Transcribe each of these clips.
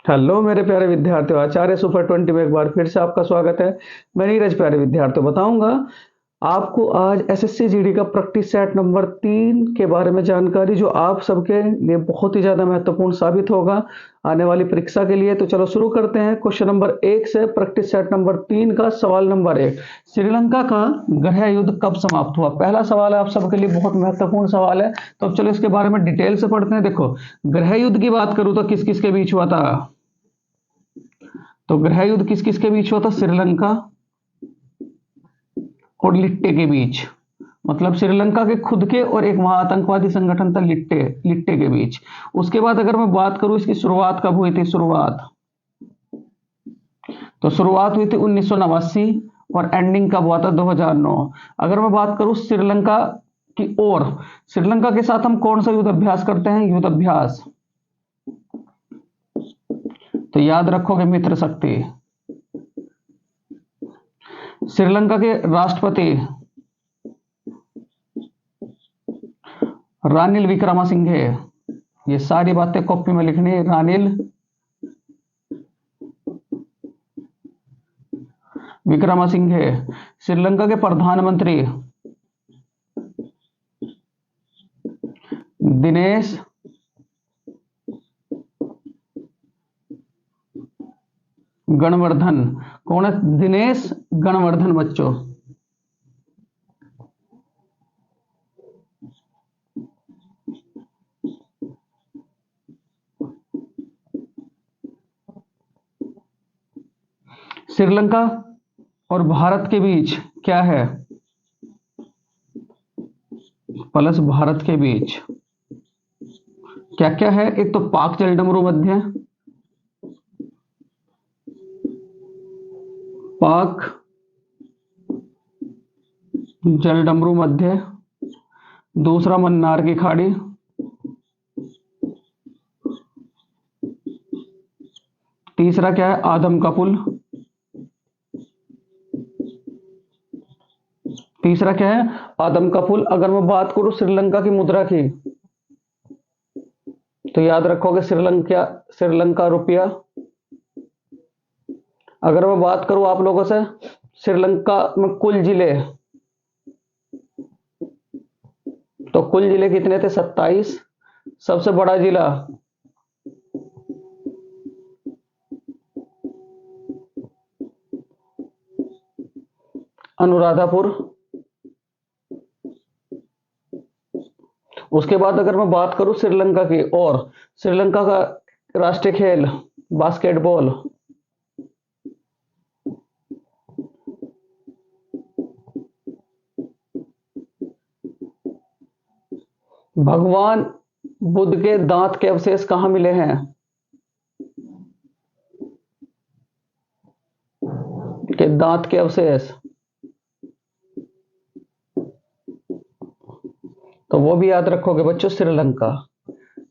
Hello मेरे प्यारे विद्यार्थियों, आचार्य सुपर 20 में एक बार फिर से आपका स्वागत है। मैं नीरज। प्यारे विद्यार्थियों, बताऊंगा आपको आज एसएससी जीडी का प्रैक्टिस सेट नंबर 3 के बारे में जानकारी, जो आप सबके लिए बहुत ही ज्यादा महत्वपूर्ण साबित होगा आने वाली परीक्षा के लिए। तो चलो शुरू करते हैं क्वेश्चन नंबर 1 से। प्रैक्टिस सेट नंबर 3 का सवाल नंबर 1, श्रीलंका का गृह युद्ध कब समाप्त हुआ? पहला सवाल है, आप सबके लिए बहुत महत्वपूर्ण सवाल है। तो अब चलो इसके बारे में डिटेल से पढ़ते हैं। देखो, गृह युद्ध की बात करूं तो किस किस के बीच हुआ था? तो गृह युद्ध किस किस के बीच हुआ था? श्रीलंका और लिट्टे के बीच। मतलब श्रीलंका के खुद के और एक वहां आतंकवादी संगठन था लिट्टे, लिट्टे के बीच। उसके बाद अगर मैं बात करूं इसकी शुरुआत कब हुई थी? शुरुआत हुई थी 1989 और एंडिंग कब हुआ था? 2009। अगर मैं बात करूं श्रीलंका की ओर, श्रीलंका के साथ हम कौन सा युद्ध अभ्यास करते हैं? युद्ध अभ्यास। तो याद रखोगे मित्र शक्ति। श्रीलंका के राष्ट्रपति रानिल विक्रमासिंघे। ये सारी बातें कॉपी में लिखनी है। रानिल विक्रमासिंघे। श्रीलंका के प्रधानमंत्री दिनेश गणवर्धन। कौन है? दिनेश गणवर्धन बच्चों। श्रीलंका और भारत के बीच क्या है? प्लस भारत के बीच क्या क्या है? एक तो पाक जलडमरू मध्य, पाक जलडमरू मध्य। दूसरा मन्नार की खाड़ी। तीसरा क्या है? आदम का पुल। तीसरा क्या है? आदम का पुल। अगर मैं बात करूं श्रीलंका की मुद्रा की, तो याद रखोगे श्रीलंका, श्रीलंका रुपया। अगर मैं बात करूं आप लोगों से श्रीलंका में कुल जिले, तो कुल जिले कितने थे? 27। सबसे बड़ा जिला अनुराधापुर। उसके बाद अगर मैं बात करूं श्रीलंका की, और श्रीलंका का राष्ट्रीय खेल बास्केटबॉल। भगवान बुद्ध के दांत के अवशेष कहां मिले हैं? के दांत के अवशेष, तो वो भी याद रखोगे बच्चों, श्रीलंका।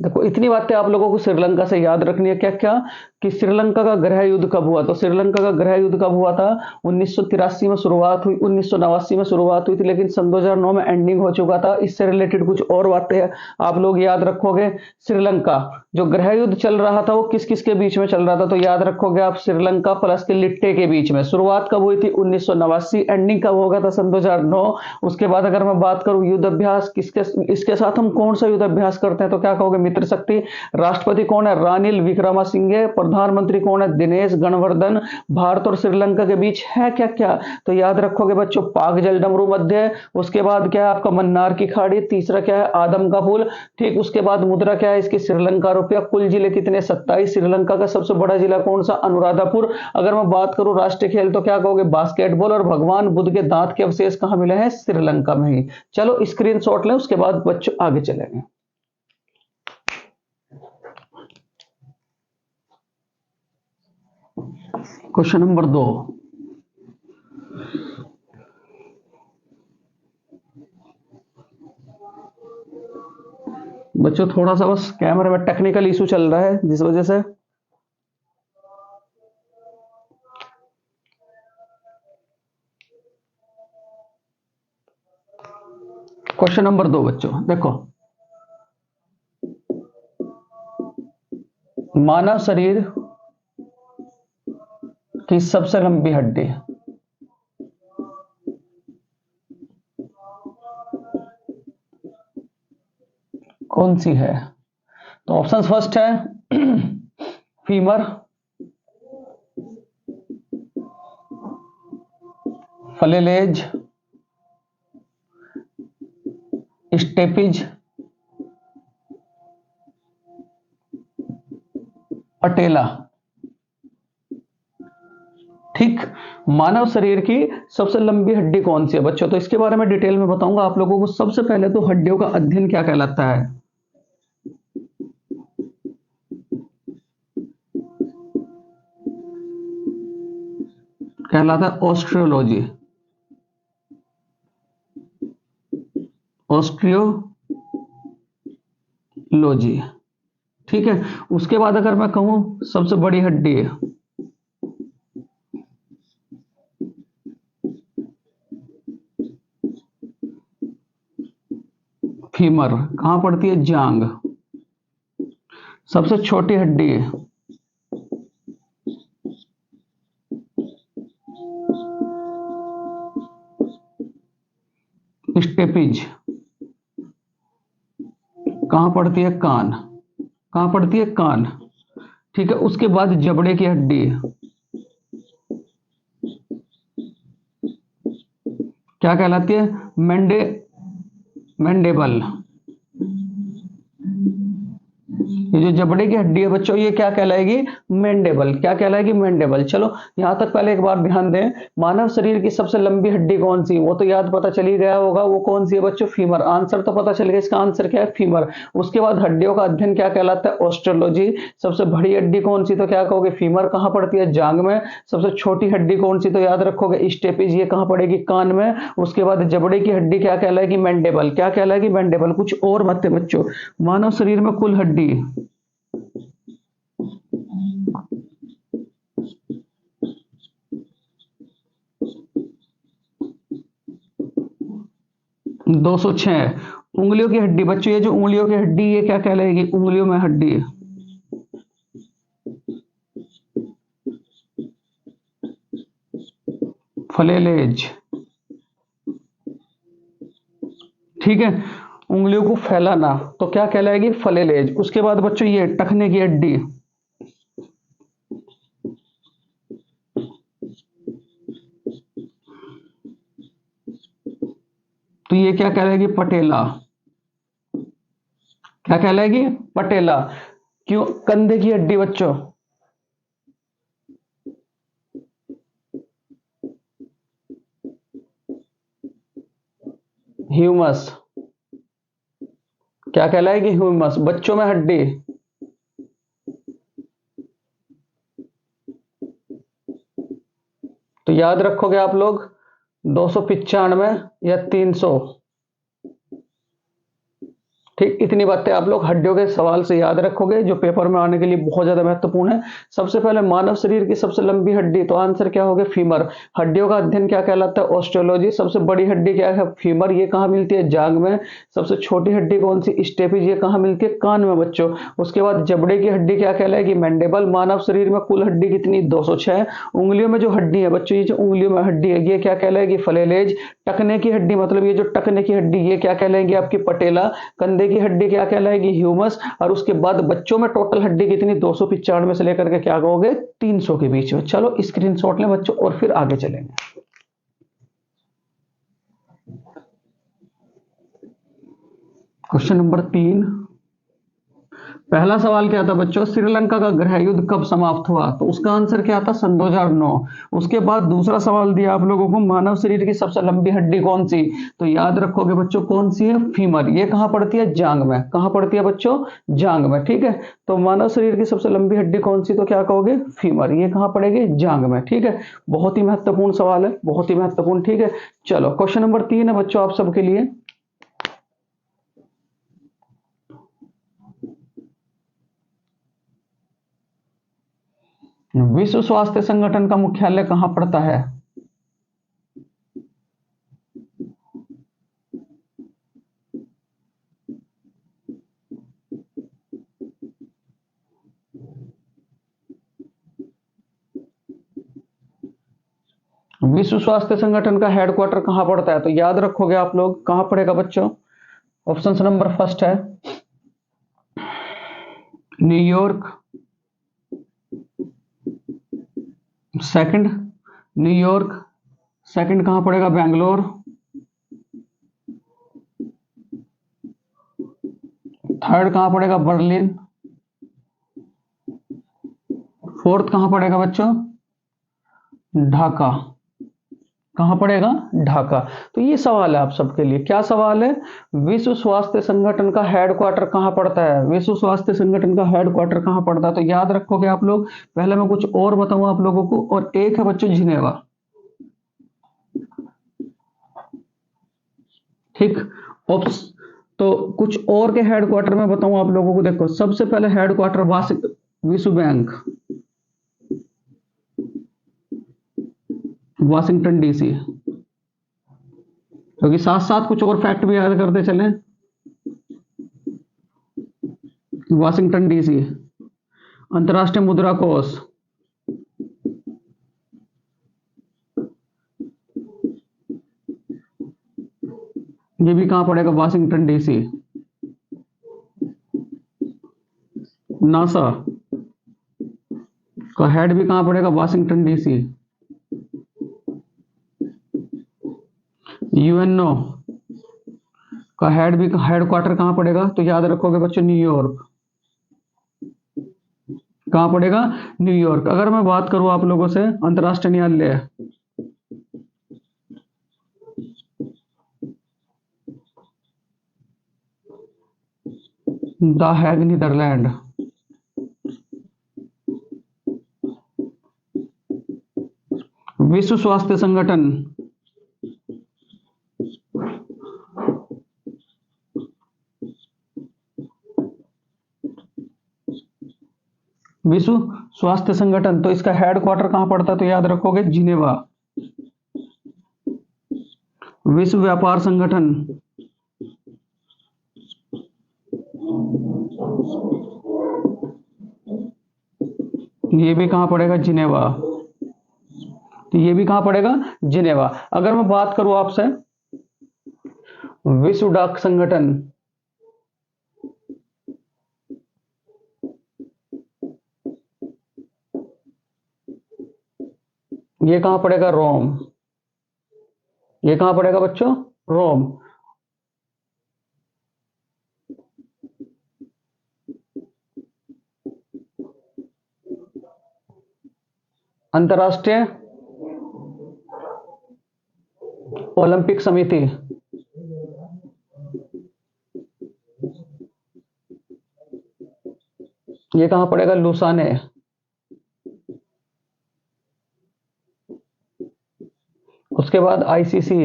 देखो, इतनी बातें आप लोगों को श्रीलंका से याद रखनी है। क्या क्या? कि श्रीलंका का गृह युद्ध कब हुआ? तो श्रीलंका का गृह युद्ध कब हुआ था? 1983 में शुरुआत हुई, 1989 में शुरुआत हुई थी, लेकिन सन 2009 में एंडिंग हो चुका था। इससे रिलेटेड कुछ और बातें आप लोग याद रखोगे। श्रीलंका जो गृह युद्ध चल रहा था वो किस किस के बीच में चल रहा था? तो याद रखोगे आप, श्रीलंका प्लस के लिट्टे के बीच में। शुरुआत कब हुई थी? 1989। एंडिंग कब होगा था? सन 2009। उसके बाद अगर मैं बात करूं युद्ध अभ्यास किसके, इसके साथ हम कौन सा युद्ध अभ्यास करते हैं? तो क्या कहोगे मित्र शक्ति? राष्ट्रपति कौन है? रानिल विक्रमासिंघे। प्रधानमंत्री कौन है? दिनेश गणवर्धन। भारत और श्रीलंका के बीच है क्या क्या? तो याद रखोगे बच्चों, पाक जलडमरू मध्य। उसके बाद क्या है आपका? मन्नार की खाड़ी। तीसरा क्या है? आदम का पुल। ठीक, उसके बाद मुद्रा क्या है इसकी? श्रीलंका रुपया। कुल जिले कितने? 27। श्रीलंका का सबसे बड़ा जिला कौन सा? अनुराधापुर। अगर मैं बात करूं राष्ट्रीय खेल, तो क्या कहोगे? बास्केटबॉल। और भगवान बुद्ध के दांत के अवशेष कहां मिले हैं? श्रीलंका में ही। चलो स्क्रीनशॉट लें, उसके बाद बच्चों आगे चलेंगे। क्वेश्चन नंबर 2, बच्चों थोड़ा सा बस कैमरे में टेक्निकल इशू चल रहा है, जिस वजह से क्वेश्चन नंबर 2 बच्चों देखो, मानव शरीर की सबसे लंबी हड्डी कौन सी है? तो ऑप्शन फर्स्ट है फीमर, फलेलेज, स्टेपिज, पटेला। ठीक। मानव शरीर की सबसे लंबी हड्डी कौन सी है बच्चों? तो इसके बारे में डिटेल में बताऊंगा आप लोगों को। सबसे पहले तो हड्डियों का अध्ययन क्या कहलाता है? कहलाता है ऑस्ट्रियोलॉजी। ऑस्ट्रियोलॉजी। ठीक है। उसके बाद अगर मैं कहूं सबसे बड़ी हड्डी है, फीमर, कहां पड़ती है? जांग। सबसे छोटी हड्डी है स्टेपिज, कहां पड़ती है? कान। कहां पड़ती है? कान। ठीक है। उसके बाद जबड़े की हड्डी क्या कहलाती है? मैंडेबल। ये जो जबड़े की हड्डी है बच्चों, ये क्या कहलाएगी? मैंडेबल। क्या कहलाएगी? मैंडेबल। चलो यहां तक पहले एक बार ध्यान दें। मानव शरीर की सबसे लंबी हड्डी कौन सी? वो तो याद पता चल ही गया होगा। वो कौन सी है बच्चों? फीमर। आंसर तो पता चल गया, इसका आंसर क्या है? फीमर। उसके बाद हड्डियों का अध्ययन क्या कहलाता है? ऑस्ट्रोलॉजी। सबसे बड़ी हड्डी कौन सी? तो क्या कहोगे? फीमर। कहां पड़ती है? जांग में। सबसे छोटी हड्डी कौन सी? तो याद रखोगे स्टेपिज। ये कहां पड़ेगी? कान में। उसके बाद जबड़े की हड्डी क्या कहलाएगी? मैंडेबल। क्या कहलाएगी? मैंडेबल। कुछ और बातें बच्चों, मानव शरीर में कुल हड्डी 206। उंगलियों की हड्डी बच्चों, ये जो उंगलियों की हड्डी ये क्या कहलाएगी? उंगलियों में हड्डी, फलेलेज। ठीक है। उंगलियों को फैलाना तो क्या कहलाएगी? फलेलेज। उसके बाद बच्चों ये टखने की हड्डी, तो ये क्या कहलाएगी? पटेला। क्या कहलाएगी? पटेला। क्यों? कंधे की हड्डी बच्चों, ह्यूमस। क्या कहलाएगी? ह्यूमस। बच्चों में हड्डी, तो याद रखोगे आप लोग 295 या 300। ठीक। इतनी बातें आप लोग हड्डियों के सवाल से याद रखोगे, जो पेपर में आने के लिए बहुत ज्यादा महत्वपूर्ण है। सबसे पहले मानव शरीर की सबसे लंबी हड्डी, तो आंसर क्या होगा? फीमर। हड्डियों का अध्ययन क्या कहलाता है? ऑस्ट्रोलॉजी। सबसे बड़ी हड्डी क्या है? फीमर। ये कहां मिलती है? जांग में। सबसे छोटी हड्डी कौन सी? स्टेपिज। ये कहां मिलती है? कान में बच्चों। उसके बाद जबड़े की हड्डी क्या कहलाएगी? मैंडेबल। मानव शरीर में कुल हड्डी कितनी? 206। उंगलियों में जो हड्डी है बच्चों, ये जो उंगलियों में हड्डी है ये क्या कहलाएगी? फलेलेज। टखने की हड्डी, मतलब ये जो टखने की हड्डी ये क्या कहलाएगी? आपकी पटेला। कंधे की हड्डी क्या कहलाएगी? ह्यूमस। और उसके बाद बच्चों में टोटल हड्डी कितनी? 295 से लेकर के क्या कहोगे? 300 के बीच में। चलो स्क्रीनशॉट लें बच्चों और फिर आगे चलेंगे। Question number 3। पहला सवाल क्या था बच्चों? श्रीलंका का गृह युद्ध कब समाप्त हुआ? तो उसका आंसर क्या था? सन 2009। उसके बाद दूसरा सवाल दिया आप लोगों को, मानव शरीर की सबसे लंबी हड्डी कौन सी? तो याद रखोगे बच्चों कौन सी है? फीमर। ये कहां पड़ती है? जांग में। कहां पड़ती है बच्चों? जांग में। ठीक है। तो मानव शरीर की सबसे लंबी हड्डी कौन सी? तो क्या कहोगे? फीमर। ये कहां पड़ेगी? जांग में। ठीक है। बहुत ही महत्वपूर्ण सवाल है, बहुत ही महत्वपूर्ण। ठीक है। चलो क्वेश्चन नंबर 3 है बच्चों आप सबके लिए। विश्व स्वास्थ्य संगठन का मुख्यालय कहां पड़ता है? विश्व स्वास्थ्य संगठन का हेडक्वार्टर कहाँ पड़ता है? तो याद रखोगे आप लोग, कहाँ पड़ेगा बच्चों? ऑप्शन नंबर फर्स्ट है न्यूयॉर्क, सेकंड न्यूयॉर्क, सेकंड कहाँ पड़ेगा? बेंगलोर, थर्ड कहाँ पड़ेगा? बर्लिन, फोर्थ कहाँ पड़ेगा बच्चों? ढाका। कहाँ पड़ेगा? ढाका। तो ये सवाल है आप सबके लिए, क्या सवाल है? विश्व स्वास्थ्य संगठन का हेडक्वार्टर कहाँ पड़ता है? विश्व स्वास्थ्य संगठन का हेडक्वार्टर कहाँ पड़ता है? तो याद रखोगे आप लोग। पहले मैं कुछ और बताऊं आप लोगों को, और एक है बच्चों जिनेवा, ठीक। ऑप्स तो कुछ और के हेडक्वार्टर में बताऊं आप लोगों को। देखो, सबसे पहले हेडक्वार्टर विश्व बैंक, वाशिंगटन डीसी। क्योंकि साथ साथ कुछ और फैक्ट भी याद करते चलें। वाशिंगटन डीसी, अंतर्राष्ट्रीय मुद्रा कोष, ये भी कहां पड़ेगा? Washington DC. नासा का हेड भी कहां पड़ेगा? Washington DC. यूएनओ का हेडक्वार्टर कहां पड़ेगा? तो याद रखोगे बच्चों, न्यूयॉर्क। कहां पड़ेगा? न्यूयॉर्क। अगर मैं बात करूं आप लोगों से अंतर्राष्ट्रीय न्यायालय, द हैग, नीदरलैंड। विश्व स्वास्थ्य संगठन, विश्व स्वास्थ्य संगठन, तो इसका हेडक्वार्टर कहां पड़ता है? तो याद रखोगे जिनेवा। विश्व व्यापार संगठन, ये भी कहां पड़ेगा? जिनेवा। तो ये भी कहां पड़ेगा? जिनेवा। अगर मैं बात करूं आपसे विश्व डाक संगठन, ये कहां पड़ेगा? रोम। ये कहां पड़ेगा बच्चों? रोम। अंतर्राष्ट्रीय ओलंपिक समिति, ये कहां पड़ेगा? लुसाने। उसके बाद आईसीसी,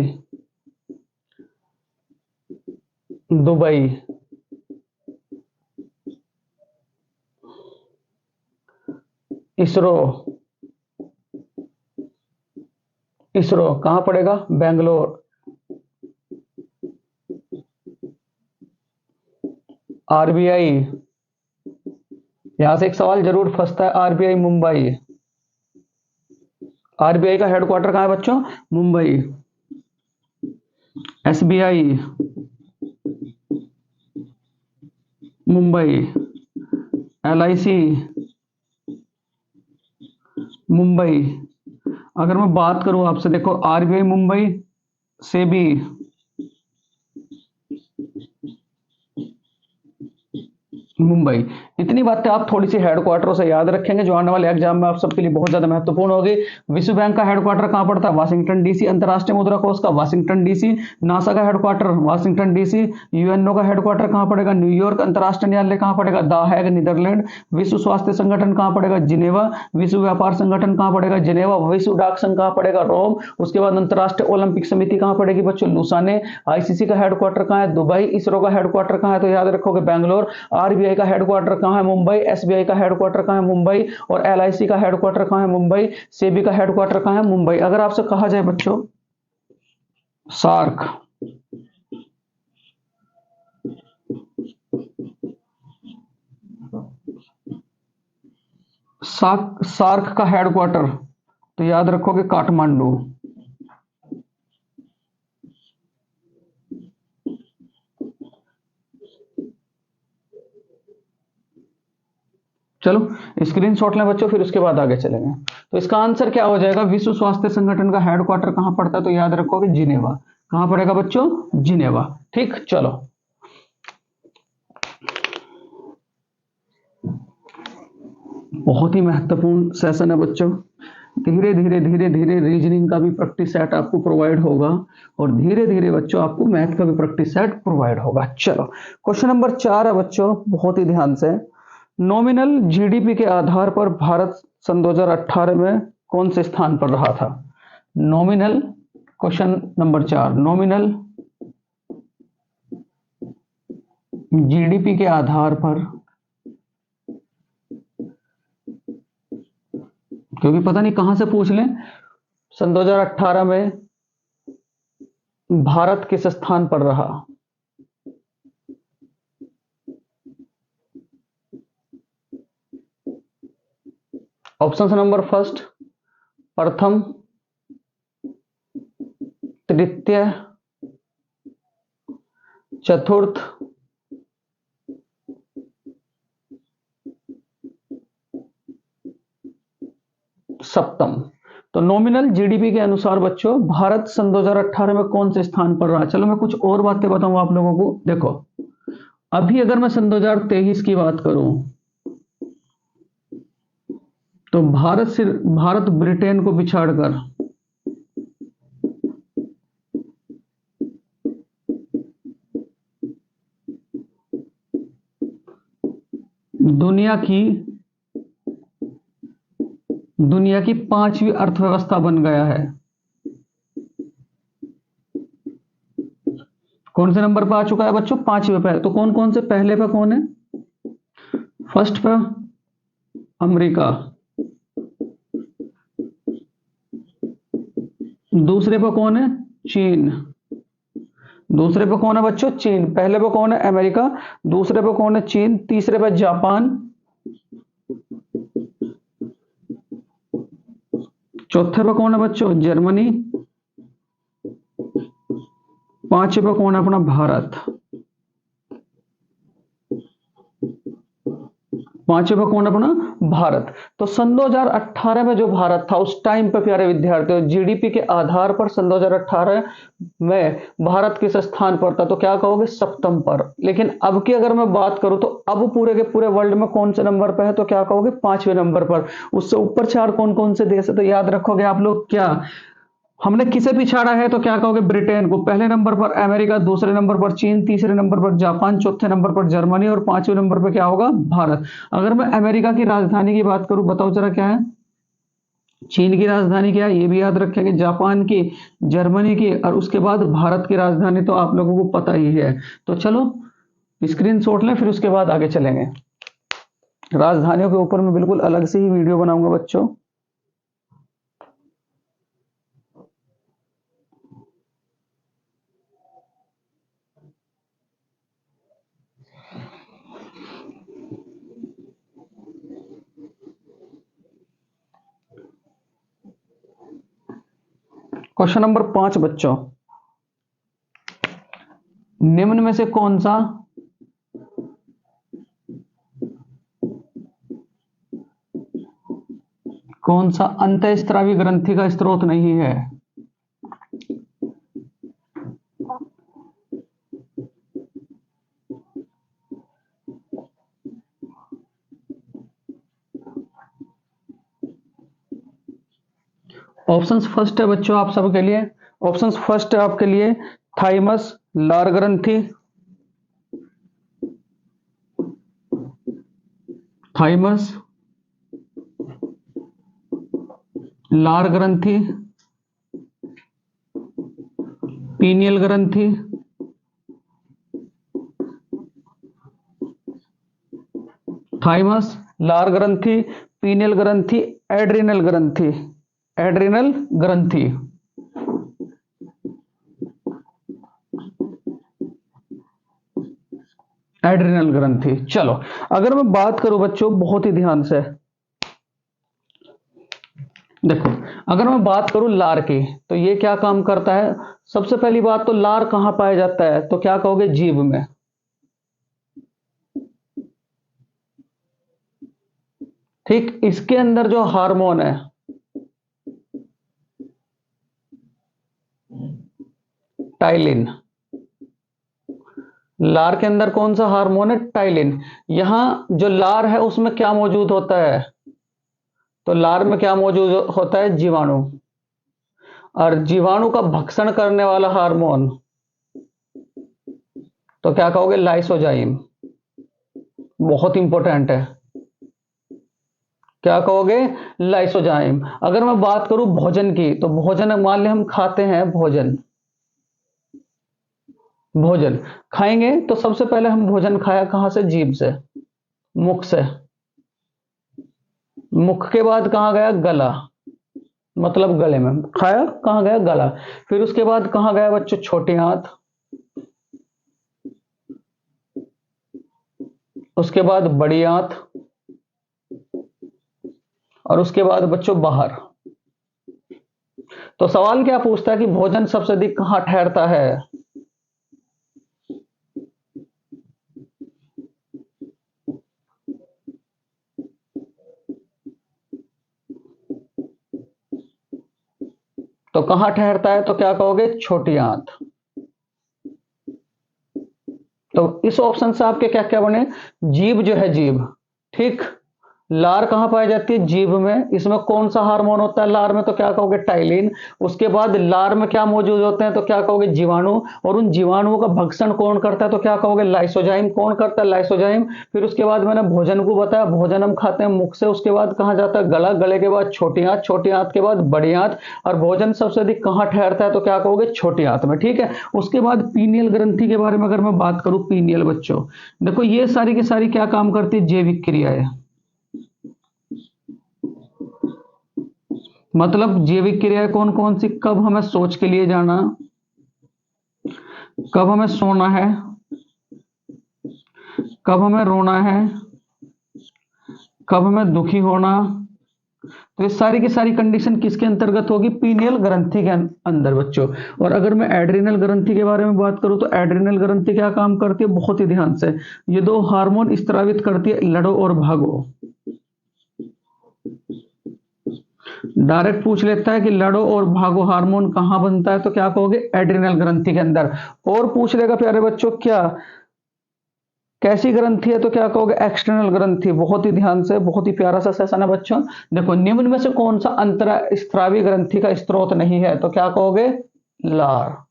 दुबई। इसरो, इसरो कहां पड़ेगा? बेंगलोर। आरबीआई, यहां से एक सवाल जरूर फंसता है, आरबीआई मुंबई। आरबीआई का हेडक्वार्टर कहां है बच्चों? मुंबई। एसबीआई, मुंबई। एलआईसी, मुंबई। अगर मैं बात करूं आपसे, देखो आरबीआई मुंबई, सेबी, मुंबई। इतनी बातें आप थोड़ी सी हेडक्वार्टरों से याद रखेंगे, जो आने वाले एग्जाम में आप सबके लिए बहुत ज्यादा महत्वपूर्ण होगी। विश्व बैंक का हेडक्वार्टर कहां पड़ता है? Washington DC. अंतर्राष्ट्रीय मुद्रा कोष का वाशिंगटन डीसी। नासा का हेडक्वार्टर वाशिंगटन डीसी। यूएनओ का हेडक्वार्टर कहां पड़ेगा? न्यूयॉर्क। अंतर्राष्ट्रीय न्यायालय कहां पड़ेगा? The Hague, Netherlands. विश्व स्वास्थ्य संगठन कहां पड़ेगा? जिनेवा। विश्व व्यापार संगठन कहां पड़ेगा? जिनेवा। विश्व डाक संघ कहां पड़ेगा? रोम। उसके बाद अंतर्राष्ट्रीय ओलंपिक समिति कहां पड़ेगी बच्चों? लुसाने। आईसीसी का हेडक्वार्टर कहां है? दुबई। इसरो का हेडक्वार्टर कहां है? तो याद रखोगे बेंगलोर। आरबीआई का हेडक्वार्टर कहां है? मुंबई। एसबीआई का हेडक्वार्टर कहां है? मुंबई। और एलआईसी का हेडक्वार्टर कहां है? मुंबई। सेबी का हेडक्वार्टर कहां है? मुंबई। अगर आपसे कहा जाए बच्चों सार्क, सार्क का हेडक्वार्टर, तो याद रखोगे काठमांडू। चलो स्क्रीनशॉट लें बच्चों, फिर उसके बाद आगे चलेंगे। तो इसका आंसर क्या हो जाएगा, विश्व स्वास्थ्य संगठन का हेडक्वार्टर कहां पड़ता है, तो याद रखोगे जिनेवा। कहां पड़ेगा बच्चों, जिनेवा। ठीक, चलो बहुत ही महत्वपूर्ण सेशन है बच्चों। धीरे धीरे धीरे धीरे रीजनिंग का भी प्रैक्टिस सेट आपको प्रोवाइड होगा, और धीरे धीरे बच्चों आपको मैथ का भी प्रैक्टिस सेट प्रोवाइड होगा। चलो क्वेश्चन नंबर 4 है बच्चों, बहुत ही ध्यान से। नॉमिनल जीडीपी के आधार पर भारत सन 2018 में कौन से स्थान पर रहा था। Nominal, question number 4, nominal GDP के आधार पर, क्योंकि पता नहीं कहां से पूछ लें, सन 2018 में भारत किस स्थान पर रहा। ऑप्शन नंबर फर्स्ट, प्रथम, तृतीय, चतुर्थ, सप्तम। तो नॉमिनल जीडीपी के अनुसार बच्चों भारत सन 2018 में कौन से स्थान पर रहा। चलो मैं कुछ और बातें बताऊं आप लोगों को। देखो अभी अगर मैं सन 2023 की बात करूं तो भारत ब्रिटेन को पिछाड़कर दुनिया की 5वीं अर्थव्यवस्था बन गया है। कौन से नंबर पर आ चुका है बच्चों, 5वें पे। तो कौन कौन से, पहले पे कौन है, फर्स्ट पे अमेरिका, दूसरे पे कौन है, चीन। दूसरे पे कौन है बच्चों, चीन। पहले पे कौन है, अमेरिका। दूसरे पे कौन है, चीन। तीसरे पे जापान। चौथे पे कौन है बच्चों, जर्मनी। पांचवे पे कौन है, अपना भारत। पांचवे पे कौन है, अपना भारत। तो सन 2018 में जो भारत था उस टाइम पे प्यारे विद्यार्थियों, जीडीपी के आधार पर सन 2018 में भारत किस स्थान पर था, तो क्या कहोगे, सप्तम पर। लेकिन अब की अगर मैं बात करूं तो अब पूरे के पूरे वर्ल्ड में कौन से नंबर पर है, तो क्या कहोगे, 5वें नंबर पर। उससे ऊपर 4 कौन कौन से देश है, तो याद रखोगे आप लोग, क्या हमने किसे पिछाड़ा है, तो क्या कहोगे, ब्रिटेन को। पहले नंबर पर अमेरिका, दूसरे नंबर पर चीन, तीसरे नंबर पर जापान, चौथे नंबर पर जर्मनी, और 5वें नंबर पर क्या होगा, भारत। अगर मैं अमेरिका की राजधानी की बात करूं, बताओ जरा क्या है। चीन की राजधानी क्या है, ये भी याद रखेंगे। जापान की, जर्मनी की, और उसके बाद भारत की राजधानी तो आप लोगों को पता ही है। तो चलो स्क्रीनशॉट लें, फिर उसके बाद आगे चलेंगे। राजधानियों के ऊपर मैं बिल्कुल अलग से ही वीडियो बनाऊंगा बच्चों। क्वेश्चन नंबर 5 बच्चों, निम्न में से कौन सा अंतःस्रावी ग्रंथि का स्रोत नहीं है। ऑप्शंस फर्स्ट है बच्चों आप सबके लिए, ऑप्शंस फर्स्ट है आपके लिए, थाइमस, लार ग्रंथि, थाइमस, लार ग्रंथि, पीनियल ग्रंथि, थाइमस, लार ग्रंथि, पीनियल ग्रंथि, एड्रिनल ग्रंथि। एड्रिनल ग्रंथि। एड्रिनल ग्रंथि। चलो अगर मैं बात करूं बच्चों बहुत ही ध्यान से देखो, अगर मैं बात करूं लार की, तो ये क्या काम करता है। सबसे पहली बात तो लार कहां पाया जाता है, तो क्या कहोगे, जीभ में। ठीक, इसके अंदर जो हार्मोन है टाइलिन, लार के अंदर कौन सा हार्मोन है? टाइलिन। यहां जो लार है उसमें क्या मौजूद होता है? तो लार में क्या मौजूद होता है? जीवाणु। और जीवाणु का भक्षण करने वाला हार्मोन तो क्या कहोगे? लाइसोजाइम। बहुत इंपॉर्टेंट है। क्या कहोगे? लाइसोजाइम। अगर मैं बात करूं भोजन की, तो भोजन मान लिया हम खाते हैं, भोजन भोजन खाएंगे तो सबसे पहले हम भोजन खाया कहां से? जीभ से, मुख से। मुख के बाद कहां गया? गला, मतलब गले में खाया, कहां गया? गला। फिर उसके बाद कहां गया बच्चों? छोटी आंत। उसके बाद बड़ी आंत। और उसके बाद बच्चों बाहर। तो सवाल क्या पूछता है कि भोजन सबसे अधिक कहां ठहरता है? तो कहां ठहरता है? तो क्या कहोगे? छोटी आंत। तो इस ऑप्शन से आपके क्या क्या बने? जीभ जो है, जीभ। ठीक। लार कहां पाई जाती है? जीभ में। इसमें कौन सा हार्मोन होता है लार में? तो क्या कहोगे? टाइलिन। उसके बाद लार में क्या मौजूद होते हैं? तो क्या कहोगे? जीवाणु। और उन जीवाणुओं का भक्षण कौन करता है? तो क्या कहोगे? लाइसोजाइम। कौन करता है? लाइसोजाइम। फिर उसके बाद मैंने भोजन को बताया, भोजन हम खाते हैं मुख से। उसके बाद कहां जाता है? गला। गले के बाद छोटी आंत, छोटी आंत के बाद बड़ी आंत। और भोजन सबसे अधिक कहां ठहरता है? तो क्या कहोगे? छोटी आंत में। ठीक है। उसके बाद पीनियल ग्रंथि के बारे में अगर मैं बात करूं, पीनियल बच्चों, देखो ये सारी की सारी क्या काम करती है? जैविक क्रियाएं। मतलब जैविक क्रियाएं कौन कौन सी? कब हमें सोच के लिए जाना, कब हमें सोना है, कब हमें रोना है, कब हमें दुखी होना। तो ये सारी की सारी कंडीशन किसके अंतर्गत होगी? पीनियल ग्रंथि के अंदर बच्चों। और अगर मैं एड्रिनल ग्रंथि के बारे में बात करूं, तो एड्रिनल ग्रंथि क्या काम करती है? बहुत ही ध्यान से, ये दो हार्मोन स्त्रावित करती है, लड़ो और भागो। डायरेक्ट पूछ लेता है कि लड़ो और भागो हार्मोन कहां बनता है? तो क्या कहोगे? एड्रिनल ग्रंथि के अंदर। और पूछ लेगा प्यारे बच्चों क्या, कैसी ग्रंथि है? तो क्या कहोगे? एक्सटर्नल ग्रंथि। बहुत ही ध्यान से, बहुत ही प्यारा सा सेशन है बच्चों। देखो निम्न में से कौन सा अंतरा स्त्रावी ग्रंथि का स्रोत नहीं है? तो क्या कहोगे? लार।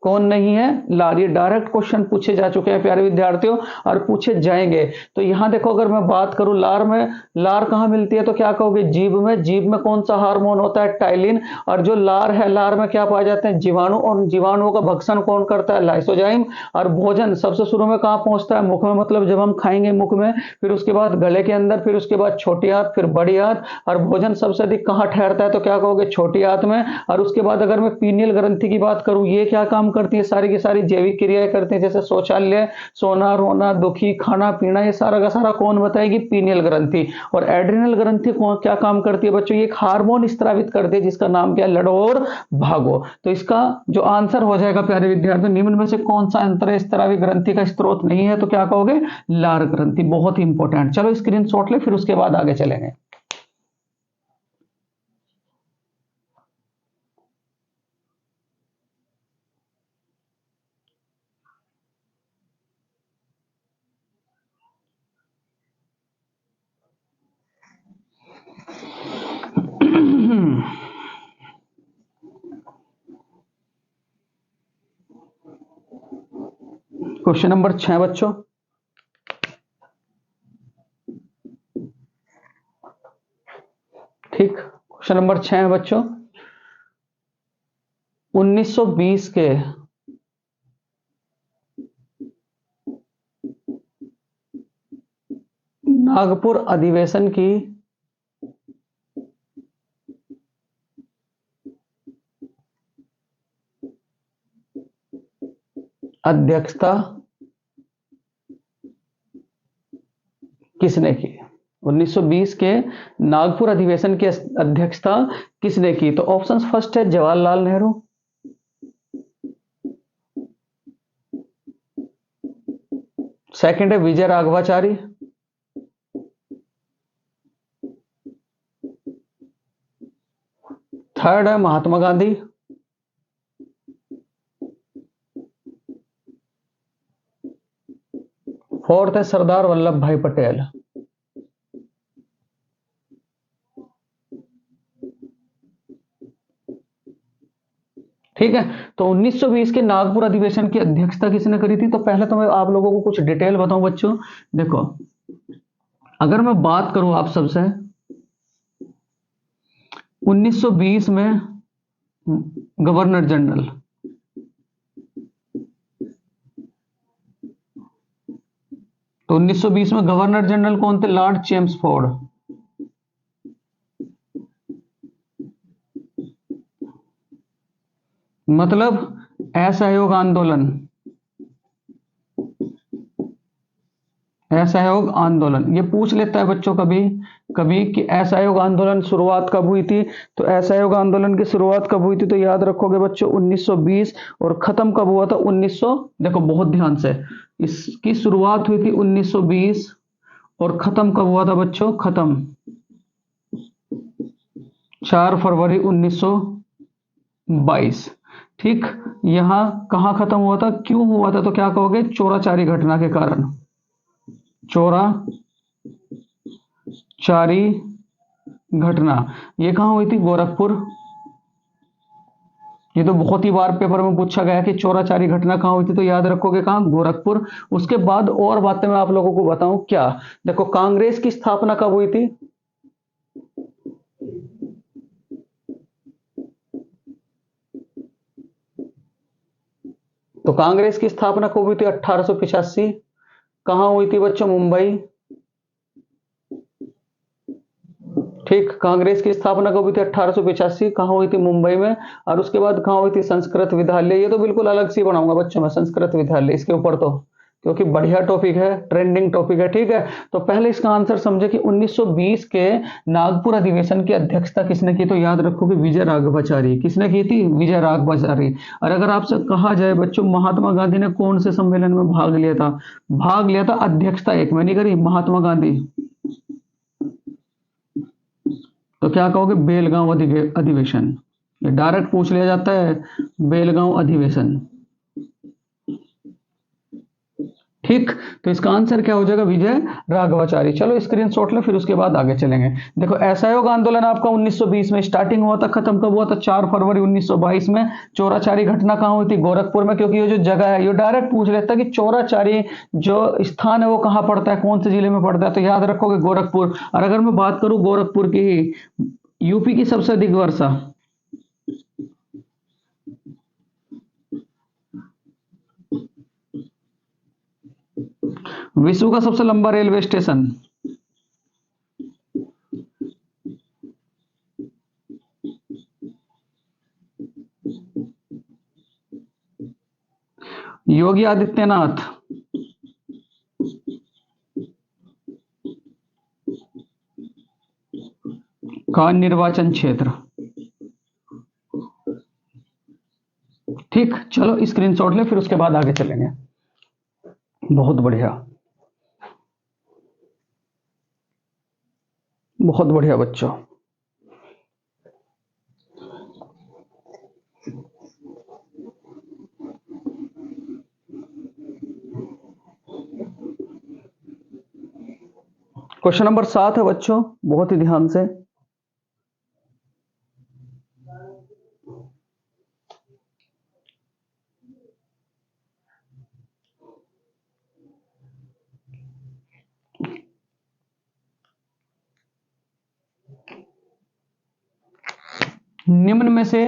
कौन नहीं है? लार। ये डायरेक्ट क्वेश्चन पूछे जा चुके हैं प्यारे विद्यार्थियों, और पूछे जाएंगे। तो यहां देखो, अगर मैं बात करूं लार में, लार कहां मिलती है? तो क्या कहोगे? जीभ में। जीभ में कौन सा हार्मोन होता है? टाइलिन। और जो लार है, लार में क्या पाए जाते हैं? जीवाणु। और जीवाणुओं का भक्षण कौन करता है? लाइसोजाइम। और भोजन सबसे शुरू में कहां पहुंचता है? मुख में, मतलब जब हम खाएंगे मुख में। फिर उसके बाद गले के अंदर, फिर उसके बाद छोटी आंत, फिर बड़ी आंत। और भोजन सबसे अधिक कहां ठहरता है? तो क्या कहोगे? छोटी आंत में। और उसके बाद अगर मैं पीनियल ग्रंथि की बात करूं, ये क्या काम करती है? सारी की सारी जैविक क्रियाएं करती है, जैसे शौचालय, सोना, रोना, दुखी, खाना पीना, ये सारा का सारा कौन बताएगी? पीनियल ग्रंथि। और एड्रिनल ग्रंथि कौन क्या काम करती है बच्चों? ये एक हार्मोन स्त्रावित करती है जिसका नाम क्या है? लड़ो और भागो। तो इसका जो आंसर हो जाएगा प्यारे विद्यार्थियों, निम्न में से कौन सा अंतर स्त्रावी ग्रंथि का स्रोत नहीं है? तो क्या कहोगे? लार ग्रंथि। बहुत ही इंपॉर्टेंट। चलो स्क्रीनशॉट ले, फिर उसके बाद आगे चलेंगे। क्वेश्चन नंबर 6 बच्चों। ठीक, क्वेश्चन नंबर 6 है बच्चों। 1920 के नागपुर अधिवेशन की अध्यक्षता किसने की? 1920 के नागपुर अधिवेशन की अध्यक्षता किसने की? तो ऑप्शन फर्स्ट है जवाहरलाल नेहरू। सेकंड है विजय राघवाचारी। थर्ड है महात्मा गांधी। फोर्थ है सरदार वल्लभ भाई पटेल। ठीक है। तो 1920 के नागपुर अधिवेशन की अध्यक्षता किसने करी थी? तो पहले तो मैं आप लोगों को कुछ डिटेल बताऊं बच्चों। देखो, अगर मैं बात करूं आप सबसे 1920 में गवर्नर जनरल, तो 1920 में गवर्नर जनरल कौन थे? Lord Chelmsford. मतलब असहयोग आंदोलन, असहयोग आंदोलन ये पूछ लेता है बच्चों कभी कभी कि असहयोग आंदोलन शुरुआत कब हुई थी। तो असहयोग आंदोलन की शुरुआत कब हुई थी? तो याद रखोगे बच्चों 1920। और खत्म कब हुआ था? 1900। देखो बहुत ध्यान से, इसकी शुरुआत हुई थी 1920 और खत्म कब हुआ था बच्चों? खत्म 4 फरवरी 1922। ठीक। यहां कहां खत्म हुआ था, क्यों हुआ था? तो क्या कहोगे? चोराचारी घटना के कारण। चोराचारी घटना ये कहां हुई थी? गोरखपुर। ये तो बहुत ही बार पेपर में पूछा गया कि चोराचारी घटना कहां हुई थी, तो याद रखोगे कहां? गोरखपुर। उसके बाद और बातें मैं आप लोगों को बताऊं क्या? देखो, कांग्रेस की स्थापना कब हुई थी? तो कांग्रेस की स्थापना कब हुई थी? 1885। कहां हुई थी बच्चों? मुंबई। ठीक। कांग्रेस की स्थापना कब हुई थी? 1885। कहां हुई थी? मुंबई में। और उसके बाद कहां हुई थी? संस्कृत विद्यालय। ये तो बिल्कुल अलग से बनाऊंगा बच्चों में, संस्कृत विद्यालय इसके ऊपर तो, क्योंकि बढ़िया टॉपिक है, ट्रेंडिंग टॉपिक है। ठीक है। तो पहले इसका आंसर समझे कि 1920 के नागपुर अधिवेशन की अध्यक्षता किसने की? तो याद रखो कि विजय राघवाचारी। किसने की थी? विजय राघवाचारी। और अगर आपसे कहा जाए बच्चों महात्मा गांधी ने कौन से सम्मेलन में भाग लिया था? भाग लिया था अध्यक्षता एक में नहीं करी महात्मा गांधी। तो क्या कहोगे? बेलगांव अधिवेशन। ये डायरेक्ट पूछ लिया जाता है, बेलगांव अधिवेशन। ठीक। तो इसका आंसर क्या हो जाएगा? विजय राघवाचारी। चलो स्क्रीनशॉट लो, फिर उसके बाद आगे चलेंगे। देखो, असहयोग आंदोलन आपका 1920 में स्टार्टिंग हुआ था, खत्म कब हुआ था? 4 फरवरी 1922 में। चोराचारी घटना कहां हुई थी? गोरखपुर में। क्योंकि ये जो जगह है ये डायरेक्ट पूछ लेता है कि चोराचारी जो स्थान है वो कहां पड़ता है, कौन से जिले में पड़ता है? तो याद रखोगे गोरखपुर। और अगर मैं बात करूं गोरखपुर की ही, यूपी की सबसे अधिक वर्षा, विश्व का सबसे लंबा रेलवे स्टेशन, योगी आदित्यनाथ का निर्वाचन क्षेत्र। ठीक। चलो स्क्रीनशॉट ले, फिर उसके बाद आगे चलेंगे। बहुत बढ़िया, बहुत बढ़िया बच्चों। क्वेश्चन नंबर 7 है बच्चों, बहुत ही ध्यान से। निम्न में से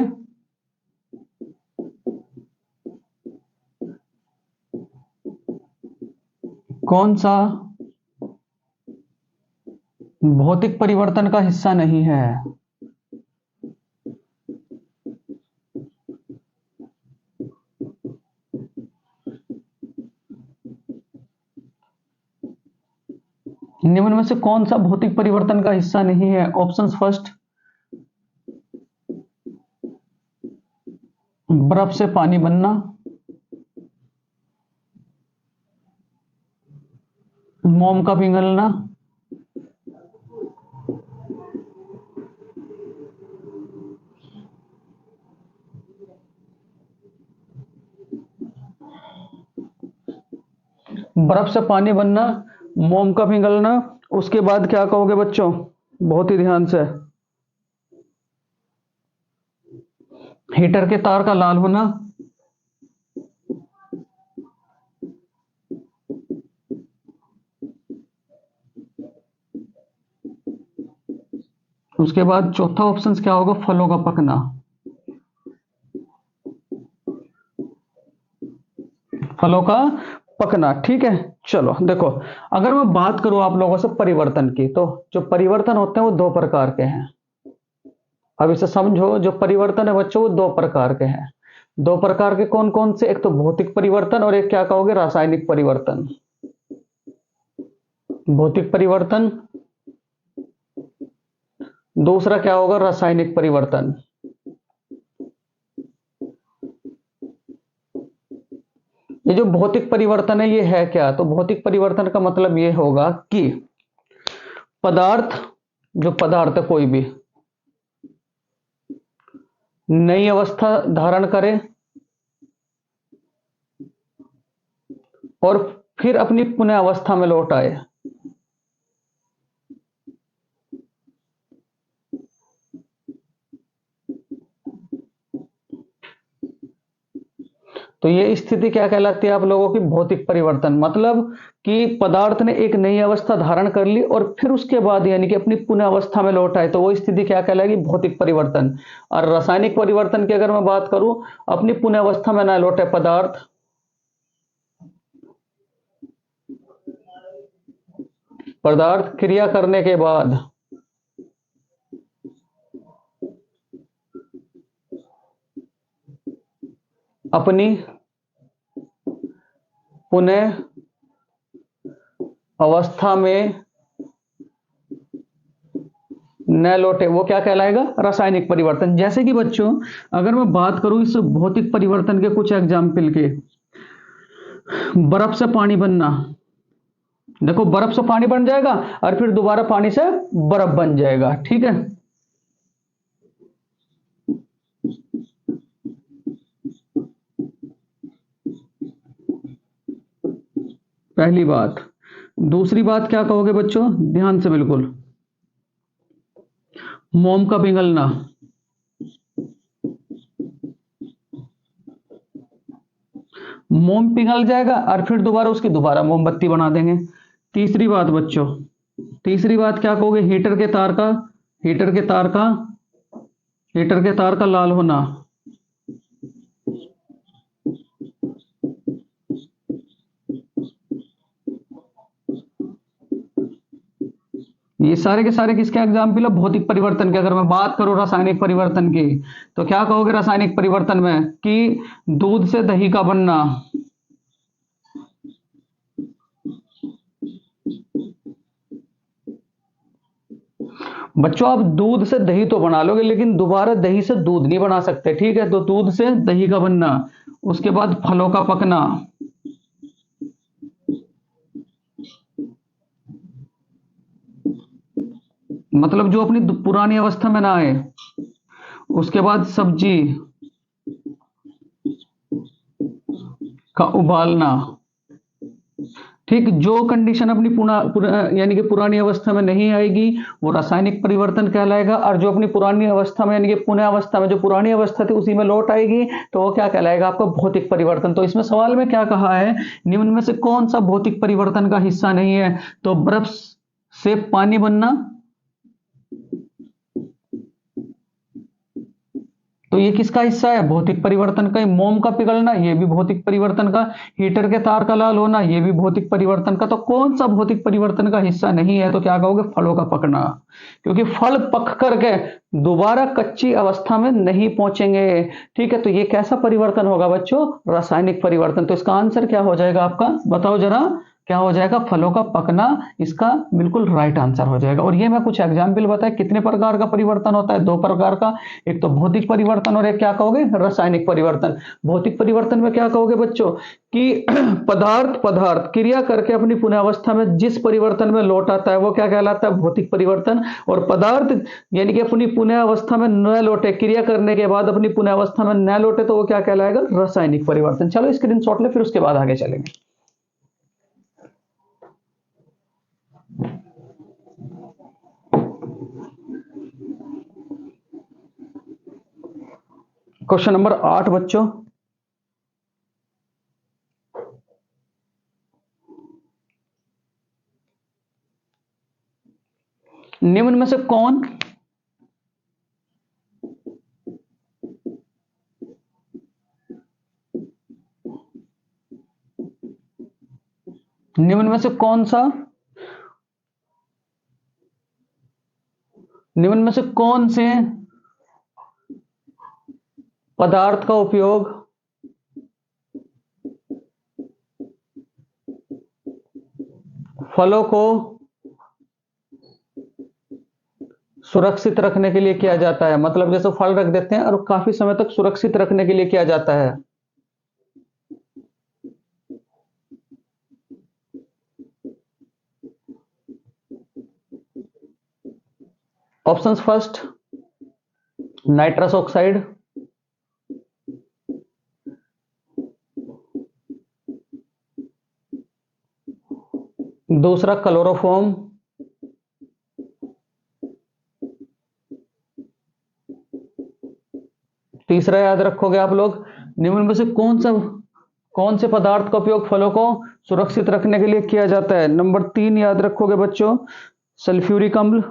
कौन सा भौतिक परिवर्तन का हिस्सा नहीं है? निम्न में से कौन सा भौतिक परिवर्तन का हिस्सा नहीं है? ऑप्शंस फर्स्ट, बर्फ से पानी बनना, मोम का पिघलना, बर्फ से पानी बनना, मोम का पिघलना, उसके बाद क्या कहोगे बच्चों, बहुत ही ध्यान से, हीटर के तार का लाल होना, उसके बाद चौथा ऑप्शन क्या होगा, फलों का पकना। फलों का पकना, ठीक है। चलो देखो, अगर मैं बात करूं आप लोगों से परिवर्तन की, तो जो परिवर्तन होते हैं वो दो प्रकार के हैं। अब इसे समझो, जो परिवर्तन है बच्चों वो दो प्रकार के हैं। दो प्रकार के कौन कौन से, एक तो भौतिक परिवर्तन और एक क्या कहोगे, रासायनिक परिवर्तन। भौतिक परिवर्तन, दूसरा क्या होगा, रासायनिक परिवर्तन। ये जो भौतिक परिवर्तन है ये है क्या, तो भौतिक परिवर्तन का मतलब ये होगा कि पदार्थ, जो पदार्थ है कोई भी, नई अवस्था धारण करे और फिर अपनी पुनः अवस्था में लौट आए। तो ये स्थिति क्या कहलाती है आप लोगों की, भौतिक परिवर्तन। मतलब कि पदार्थ ने एक नई अवस्था धारण कर ली और फिर उसके बाद यानी कि अपनी पुनः अवस्था में लौट आए, तो वो स्थिति क्या कहलाएगी, भौतिक परिवर्तन। और रासायनिक परिवर्तन की अगर मैं बात करूं, अपनी पुनः अवस्था में ना लौटे पदार्थ, पदार्थ क्रिया करने के बाद अपनी पुनः अवस्था में न लौटे, वो क्या कहलाएगा, रासायनिक परिवर्तन। जैसे कि बच्चों अगर मैं बात करूं इस भौतिक परिवर्तन के कुछ एग्जाम्पल के, बर्फ से पानी बनना, देखो बर्फ से पानी बन जाएगा और फिर दोबारा पानी से बर्फ बन जाएगा, ठीक है। पहली बात। दूसरी बात क्या कहोगे बच्चों, ध्यान से बिल्कुल, मोम का पिघलना, मोम पिघल जाएगा और फिर दोबारा उसकी दोबारा मोमबत्ती बना देंगे। तीसरी बात बच्चों, तीसरी बात क्या कहोगे, हीटर के तार का, हीटर के तार का, हीटर के तार का लाल होना। ये सारे के सारे किसके एग्जाम्पल है, भौतिक परिवर्तन के। अगर मैं बात करूं रासायनिक परिवर्तन की, तो क्या कहोगे रासायनिक परिवर्तन में, कि दूध से दही का बनना, बच्चों आप दूध से दही तो बना लोगे लेकिन दोबारा दही से दूध नहीं बना सकते, ठीक है। तो दूध से दही का बनना, उसके बाद फलों का पकना, मतलब जो अपनी पुरानी अवस्था में ना आए, उसके बाद सब्जी का उबालना, ठीक। जो कंडीशन अपनी यानी कि पुरानी अवस्था में नहीं आएगी वो रासायनिक परिवर्तन कहलाएगा, और जो अपनी पुरानी अवस्था में यानी कि पुनः अवस्था में जो पुरानी अवस्था थी उसी में लौट आएगी तो वो क्या कहलाएगा, आपका भौतिक परिवर्तन। तो इसमें सवाल में क्या कहा है, निम्न में से कौन सा भौतिक परिवर्तन का हिस्सा नहीं है, तो बर्फ से पानी बनना, तो ये किसका हिस्सा है, भौतिक परिवर्तन का। मोम का पिघलना ये भी भौतिक परिवर्तन का, हीटर के तार का लाल होना ये भी भौतिक परिवर्तन का। तो कौन सा भौतिक परिवर्तन का हिस्सा नहीं है, तो क्या कहोगे, फलों का पकना, क्योंकि फल पक करके दोबारा कच्ची अवस्था में नहीं पहुंचेंगे, ठीक है। तो ये कैसा परिवर्तन होगा बच्चों, रासायनिक परिवर्तन। तो इसका आंसर क्या हो जाएगा आपका, बताओ जरा, क्या हो जाएगा, फलों का पकना इसका बिल्कुल राइट आंसर हो जाएगा। और ये मैं कुछ एग्जाम्पल बताया, कितने प्रकार का परिवर्तन होता है, दो प्रकार का, एक तो भौतिक परिवर्तन और एक क्या कहोगे, रासायनिक परिवर्तन। भौतिक परिवर्तन में क्या कहोगे बच्चों, कि पदार्थ पदार्थ क्रिया करके अपनी पुनः अवस्था में जिस परिवर्तन में लौट आता है वो क्या कहलाता है, भौतिक परिवर्तन। और पदार्थ यानी कि अपनी पुनः अवस्था में न लौटे, क्रिया करने के बाद अपनी पुनः अवस्था में न लौटे, तो वो क्या कहलाएगा, रासायनिक परिवर्तन। चलो स्क्रीनशॉट ले, फिर उसके बाद आगे चलेंगे। क्वेश्चन नंबर 8 बच्चों, निम्न में से कौन निम्न में से कौन सा निम्न में से कौन से पदार्थ का उपयोग फलों को सुरक्षित रखने के लिए किया जाता है? मतलब जैसे फल रख देते हैं और काफी समय तक सुरक्षित रखने के लिए किया जाता है। ऑप्शंस फर्स्ट, नाइट्रस ऑक्साइड, दूसरा क्लोरोफॉर्म, तीसरा याद रखोगे आप लोग, निम्न में से कौन से पदार्थ का उपयोग फलों को सुरक्षित रखने के लिए किया जाता है? नंबर 3 याद रखोगे बच्चों, सल्फ्यूरिक अम्ल,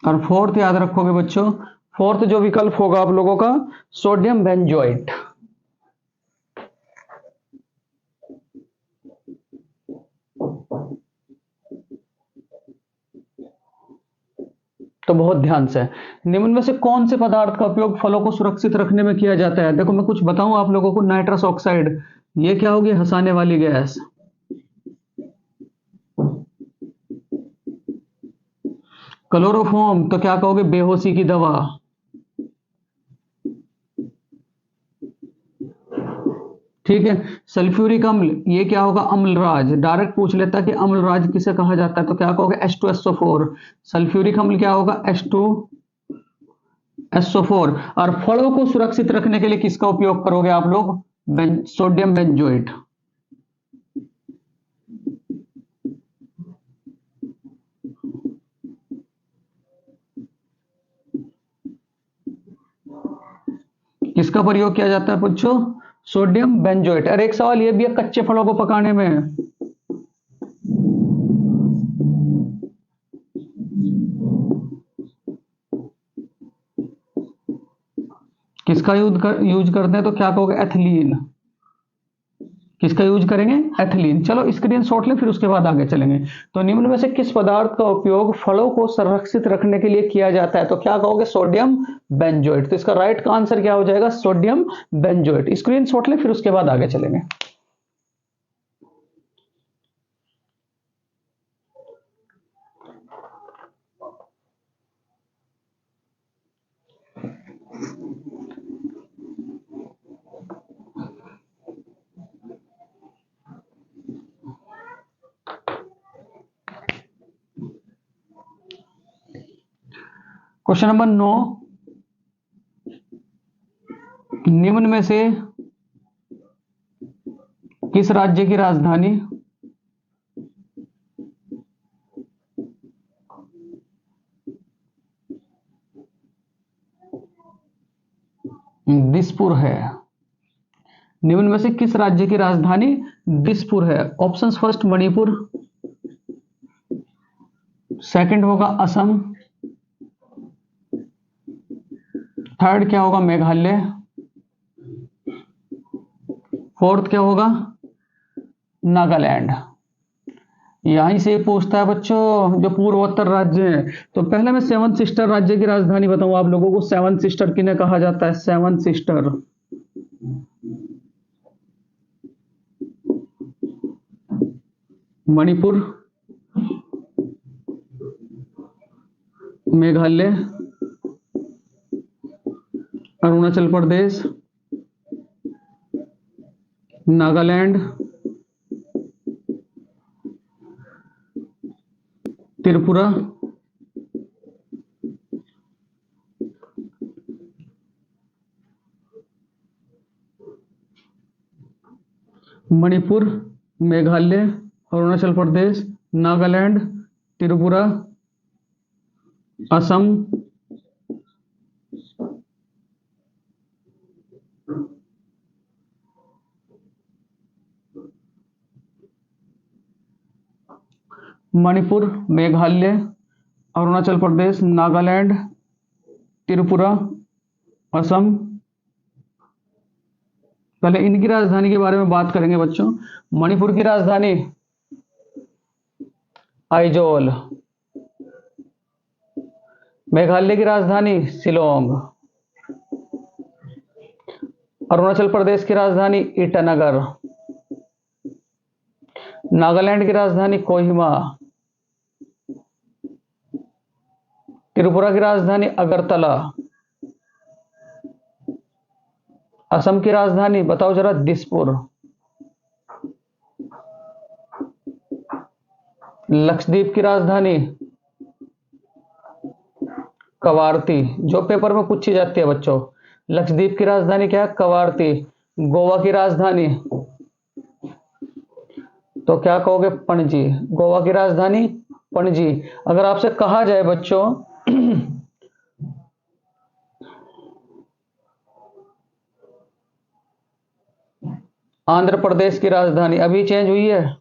और फोर्थ याद रखोगे बच्चों, फोर्थ जो विकल्प होगा आप लोगों का, सोडियम बेंजोएट। तो बहुत ध्यान से, निम्न में से कौन से पदार्थ का उपयोग फलों को सुरक्षित रखने में किया जाता है? देखो मैं कुछ बताऊं आप लोगों को, नाइट्रस ऑक्साइड, ये क्या होगी? हंसाने वाली गैस। क्लोरोफॉर्म तो क्या कहोगे? बेहोशी की दवा। ठीक है। सल्फ्यूरिक अम्ल, ये क्या होगा? अम्लराज। डायरेक्ट पूछ लेता कि अम्लराज किसे कहा जाता है, तो क्या कहोगे? H2SO4। सल्फ्यूरिक अम्ल क्या होगा? H2SO4। और फलों को सुरक्षित रखने के लिए किसका उपयोग करोगे आप लोग? Sodium benzoate. किसका प्रयोग किया जाता है बच्चों? Sodium benzoate. और एक सवाल ये भी है, कच्चे फलों को पकाने में किसका यूज करते हैं? तो क्या कहोगे? एथिलीन। किसका यूज करेंगे? एथिलीन। चलो स्क्रीनशॉट लें, फिर उसके बाद आगे चलेंगे। तो निम्न में से किस पदार्थ का उपयोग फलों को संरक्षित रखने के लिए किया जाता है? तो क्या कहोगे? Sodium benzoate. तो इसका राइट आंसर क्या हो जाएगा? Sodium benzoate. स्क्रीनशॉट लें, फिर उसके बाद आगे चलेंगे। क्वेश्चन नंबर 9, निम्न में से किस राज्य की राजधानी दिसपुर है? निम्न में से किस राज्य की राजधानी दिसपुर है? ऑप्शंस फर्स्ट, मणिपुर, सेकंड होगा असम, थर्ड क्या होगा? मेघालय, फोर्थ क्या होगा? नागालैंड। यहीं से पूछता है बच्चों, जो पूर्वोत्तर राज्य हैं। तो पहले मैं सेवन सिस्टर राज्य की राजधानी बताऊं आप लोगों को। सेवन सिस्टर किन्हें कहा जाता है? Seven sister, Manipur, Meghalaya, Arunachal Pradesh, Nagaland, Tripura, Manipur, Meghalaya, Arunachal Pradesh, Nagaland, Tripura, Assam, Manipur, Meghalaya, Arunachal Pradesh, Nagaland, Tripura, Assam. पहले इनकी राजधानी के बारे में बात करेंगे बच्चों। मणिपुर की राजधानी आइजोल, मेघालय की राजधानी शिलोंग, अरुणाचल प्रदेश की राजधानी ईटानगर, नागालैंड की राजधानी कोहिमा, त्रिपुरा की राजधानी अगरतला, असम की राजधानी बताओ जरा दिसपुर, लक्षद्वीप की राजधानी कवारती, जो पेपर में पूछी जाती है बच्चों। लक्षद्वीप की राजधानी क्या है? कवारती। गोवा की राजधानी तो क्या कहोगे? पणजी। गोवा की राजधानी पणजी। अगर आपसे कहा जाए बच्चों आंध्र प्रदेश की राजधानी अभी चेंज हुई है,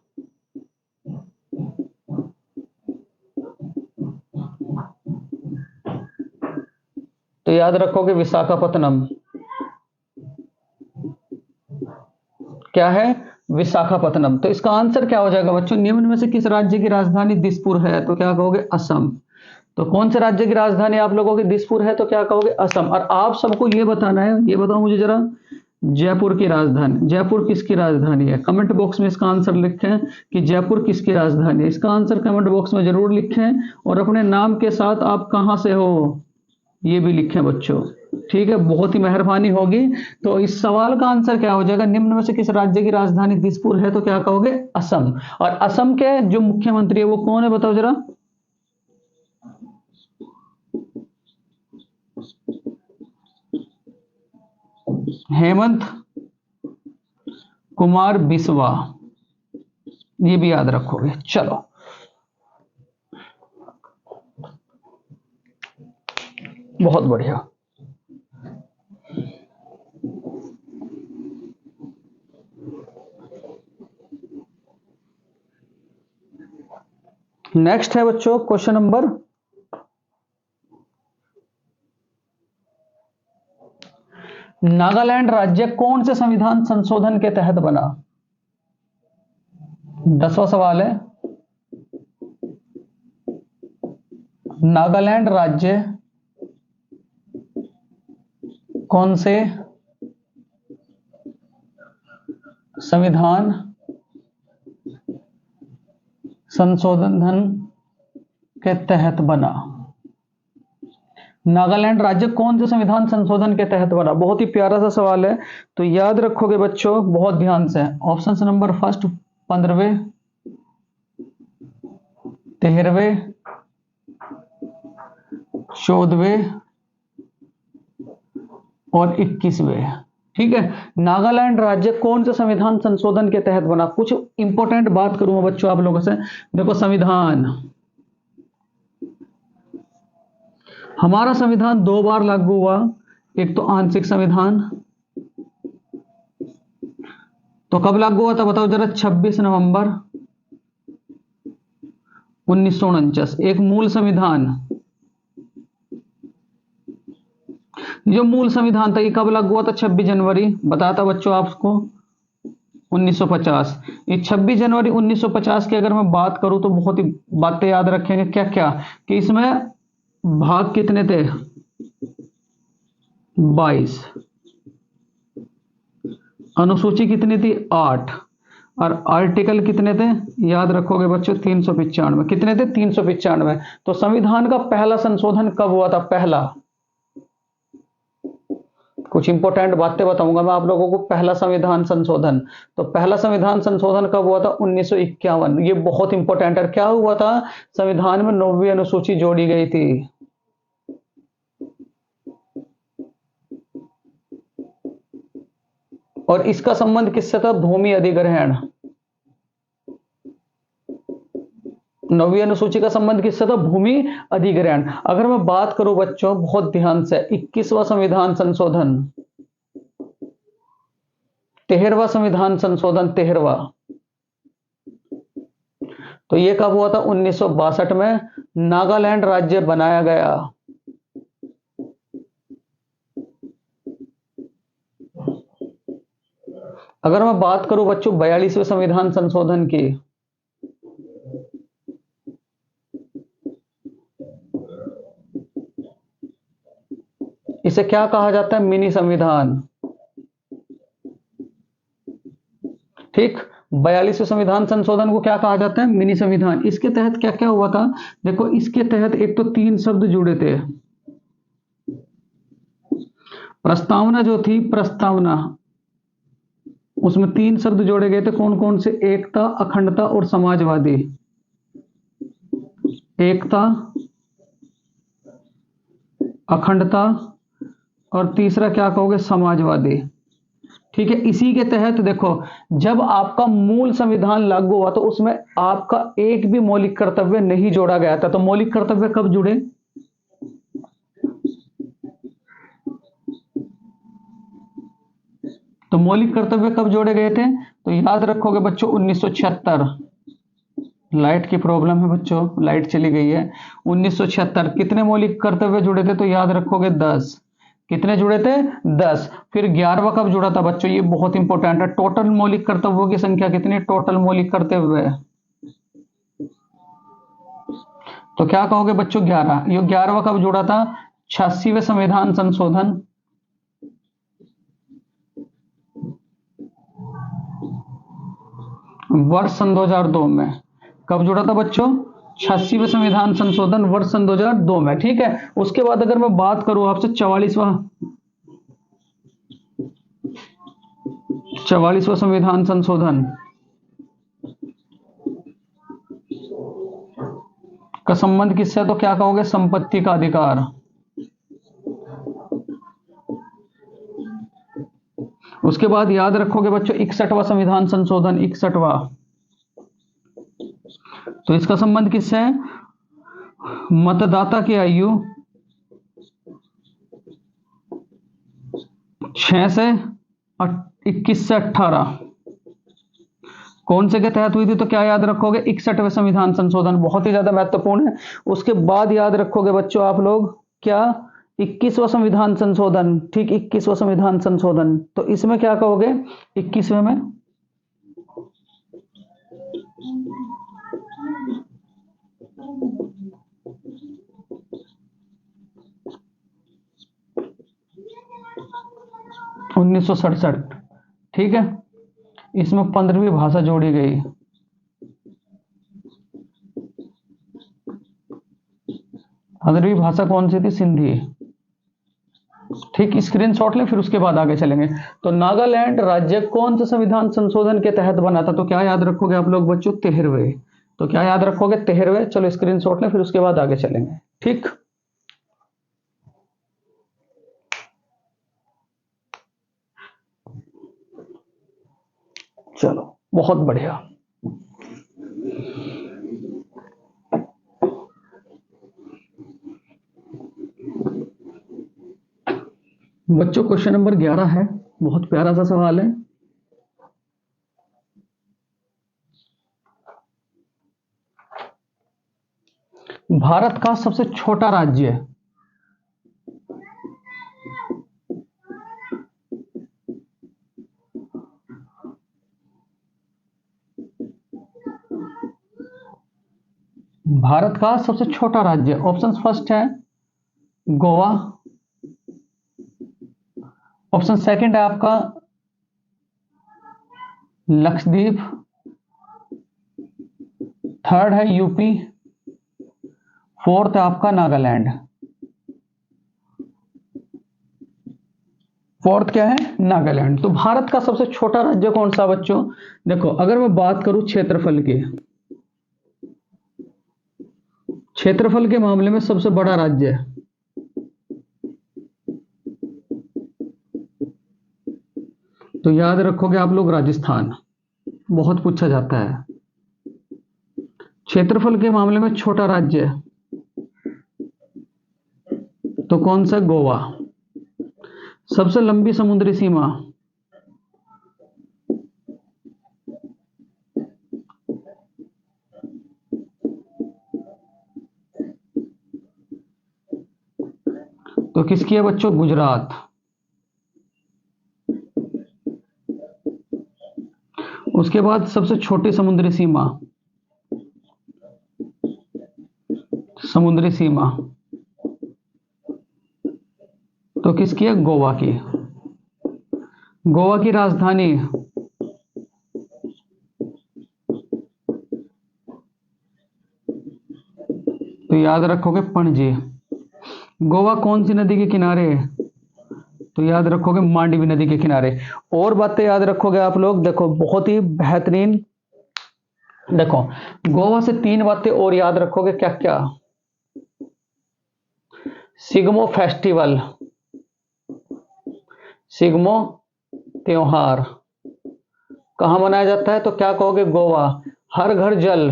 तो याद रखोगे विशाखापत्तनम। क्या है? विशाखापत्तनम। तो इसका आंसर क्या हो जाएगा बच्चों? निम्न में से किस राज्य की राजधानी दिसपुर है? तो क्या कहोगे? असम। तो कौन से राज्य की राजधानी आप लोगों की दिसपुर है? तो क्या कहोगे? असम। और आप सबको ये बताना है, ये बताओ मुझे जरा, जयपुर की राजधानी, जयपुर किसकी राजधानी है? कमेंट बॉक्स में इसका आंसर लिखें कि जयपुर किसकी राजधानी है। इसका आंसर कमेंट बॉक्स में जरूर लिखें और अपने नाम के साथ आप कहां से हो ये भी लिखें बच्चों, ठीक है? बहुत ही मेहरबानी होगी। तो इस सवाल का आंसर क्या हो जाएगा? निम्न में से किस राज्य की राजधानी दिसपुर है? तो क्या कहोगे? असम। और असम के जो मुख्यमंत्री है वो कौन है बताओ जरा? हेमंत कुमार बिस्वा। ये भी याद रखोगे। चलो, बहुत बढ़िया। नेक्स्ट है बच्चों क्वेश्चन नंबर, नागालैंड राज्य कौन से संविधान संशोधन के तहत बना? 10वां सवाल है, नागालैंड राज्य कौन से संविधान संशोधन के तहत बना? नागालैंड राज्य कौन से संविधान संशोधन के तहत बना? बहुत ही प्यारा सा सवाल है, तो याद रखोगे बच्चों बहुत ध्यान से। ऑप्शन नंबर फर्स्ट 15वें, 13वें, 14वें और 21वें। ठीक है, नागालैंड राज्य कौन से संविधान संशोधन के तहत बना? कुछ इंपॉर्टेंट बात करूंगा बच्चों आप लोगों से। देखो, संविधान, हमारा संविधान 2 बार लागू हुआ। एक तो आंशिक संविधान, तो कब लागू हुआ था बताओ जरा? 26 नवंबर 1949। एक मूल संविधान, जो मूल संविधान था ये कब लागू हुआ था? 26 जनवरी, बताया था बच्चों आपको, 1950। ये 26 जनवरी 1950 की अगर मैं बात करूं तो बहुत ही बातें याद रखेंगे। क्या क्या कि इसमें भाग कितने थे? 22। अनुसूची कितनी थी? 8। और आर्टिकल कितने थे? याद रखोगे बच्चों 395। कितने थे? 395। तो संविधान का पहला संशोधन कब हुआ था? पहला, कुछ इंपॉर्टेंट बातें बताऊंगा मैं आप लोगों को। पहला संविधान संशोधन, तो पहला संविधान संशोधन कब हुआ था? 1951। ये बहुत इंपॉर्टेंट है। क्या हुआ था? संविधान में 9वीं अनुसूची जोड़ी गई थी। और इसका संबंध किससे था? भूमि अधिग्रहण। 9वीं अनुसूची का संबंध किससे था? भूमि अधिग्रहण। अगर मैं बात करूं बच्चों बहुत ध्यान से, 21वां संविधान संशोधन, 13वां संविधान संशोधन, 13वां, तो ये कब हुआ था? 1962 में नागालैंड राज्य बनाया गया। अगर मैं बात करूं बच्चों 42वें संविधान संशोधन की, इसे क्या कहा जाता है? मिनी संविधान। ठीक, 42वें संविधान संशोधन को क्या कहा जाता है? मिनी संविधान। इसके तहत क्या क्या हुआ था? देखो, इसके तहत एक तो 3 शब्द जुड़े थे। प्रस्तावना जो थी, प्रस्तावना, उसमें 3 शब्द जोड़े गए थे। कौन कौन से? एकता, अखंडता और समाजवादी। एकता, अखंडता और तीसरा क्या कहोगे? समाजवादी। ठीक है, इसी के तहत देखो, जब आपका मूल संविधान लागू हुआ तो उसमें आपका एक भी मौलिक कर्तव्य नहीं जोड़ा गया था। तो मौलिक कर्तव्य कब जुड़े? तो मौलिक कर्तव्य कब जोड़े गए थे? तो याद रखोगे बच्चों 1976। लाइट की प्रॉब्लम है बच्चों, लाइट चली गई है। 1976 कितने मौलिक कर्तव्य जुड़े थे? तो याद रखोगे 10। कितने जुड़े थे? 10। फिर 11वां कब जुड़ा था बच्चों? ये बहुत इंपॉर्टेंट है। टोटल मौलिक कर्तव्यों की संख्या कितनी? टोटल मौलिक कर्तव्य, तो क्या कहोगे बच्चों? 11। ये 11वां कब जुड़ा था? 86वें संविधान संशोधन, वर्ष सन 2002 में। कब जुड़ा था बच्चों? 86वें संविधान संशोधन वर्ष सन 2002 में। ठीक है, उसके बाद अगर मैं बात करूं आपसे 44वां संविधान संशोधन का संबंध किससे? तो क्या कहोगे? संपत्ति का अधिकार। उसके बाद याद रखोगे बच्चों 61वां संविधान संशोधन, 61वां, तो इसका संबंध किससे है? मतदाता की आयु 6 से 21 से 18 कौन से के तहत हुई थी? तो क्या याद रखोगे? 61वें संविधान संशोधन, बहुत ही ज्यादा महत्वपूर्ण है। उसके बाद याद रखोगे बच्चों आप लोग क्या? 21वां संविधान संशोधन। ठीक, 21वां संविधान संशोधन, तो इसमें क्या कहोगे? 21वें में 1967। ठीक है, इसमें 15वीं भाषा जोड़ी गई। 15वीं भाषा कौन सी थी? सिंधी। ठीक, स्क्रीनशॉट लें, फिर उसके बाद आगे चलेंगे। तो नागालैंड राज्य कौन से संविधान संशोधन के तहत बना था? तो क्या याद रखोगे आप लोग बच्चों? 13वें। तो क्या याद रखोगे? 13वें। चलो स्क्रीनशॉट लें, फिर उसके बाद आगे चलेंगे। ठीक, चलो बहुत बढ़िया। बच्चों क्वेश्चन नंबर 11 है, बहुत प्यारा सा सवाल है। भारत का सबसे छोटा राज्य, भारत का सबसे छोटा राज्य, ऑप्शन फर्स्ट है गोवा, ऑप्शन सेकंड है आपका लक्षद्वीप, थर्ड है यूपी, फोर्थ है आपका नागालैंड। फोर्थ क्या है? नागालैंड। तो भारत का सबसे छोटा राज्य कौन सा बच्चों? देखो, अगर मैं बात करूं क्षेत्रफल की, क्षेत्रफल के मामले में सबसे बड़ा राज्य है तो याद रखोगे आप लोग राजस्थान, बहुत पूछा जाता है। क्षेत्रफल के मामले में छोटा राज्य तो कौन सा? गोवा। सबसे लंबी समुद्री सीमा तो किसकी है बच्चों? गुजरात। उसके बाद सबसे छोटी समुद्री सीमा, समुद्री सीमा तो किसकी है? गोवा की। गोवा की राजधानी तो याद रखोगे पणजी। गोवा कौन सी नदी के किनारे है? तो याद रखोगे मांडवी नदी के किनारे। और बातें याद रखोगे आप लोग, देखो बहुत ही बेहतरीन। देखो गोवा से 3 बातें और याद रखोगे, क्या क्या? सिग्मो फेस्टिवल, सिग्मो त्योहार कहां मनाया जाता है? तो क्या कहोगे? गोवा। हर घर जल,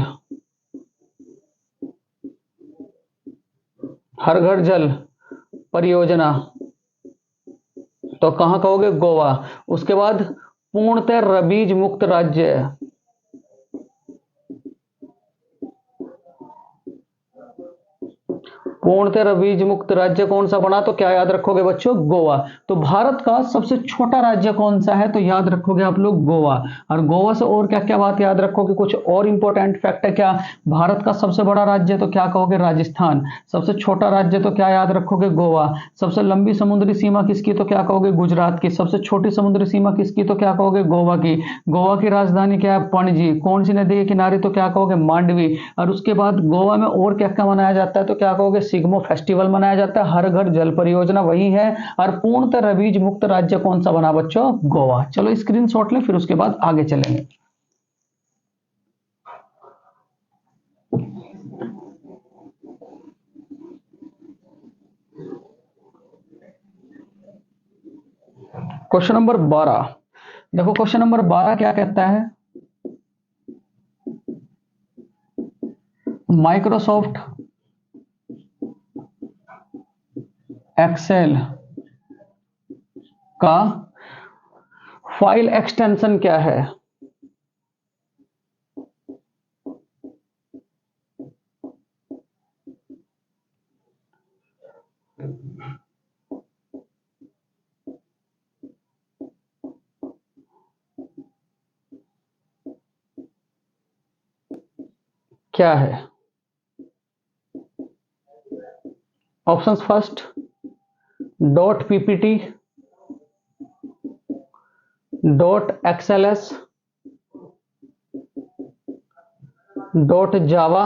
हर घर जल परियोजना तो कहां कहोगे? गोवा। उसके बाद पूर्णतः रबीज मुक्त राज्य, पूर्णतः रबीज मुक्त राज्य कौन सा बना? तो क्या याद रखोगे बच्चों? गोवा। तो भारत का सबसे छोटा राज्य कौन सा है? तो याद रखोगे आप लोग गोवा। और गोवा से और क्या क्या बात याद रखोगे? कुछ और इंपॉर्टेंट फैक्ट है क्या? भारत का सबसे बड़ा राज्य तो क्या कहोगे? राजस्थान। सबसे छोटा राज्य तो क्या याद रखोगे? गोवा। सबसे लंबी समुद्री सीमा किसकी? तो क्या कहोगे? गुजरात की। सबसे छोटी समुद्री सीमा किसकी? तो क्या कहोगे? गोवा की। गोवा की राजधानी क्या है? पणजी। कौन सी नदी के किनारे? तो क्या कहोगे? मांडवी। और उसके बाद गोवा में और क्या क्या मनाया जाता है? तो क्या कहोगे? सिग्मो फेस्टिवल मनाया जाता है। हर घर जल परियोजना वही है। और पूर्णतः रबीज मुक्त राज्य कौन सा बना बच्चों? गोवा। चलो स्क्रीनशॉट लें, फिर उसके बाद आगे चलेंगे। क्वेश्चन नंबर 12, देखो क्वेश्चन नंबर 12 क्या कहता है? माइक्रोसॉफ्ट एक्सेल का फाइल एक्सटेंशन क्या है? क्या है? Options first dot PPT, dot XLS, dot Java,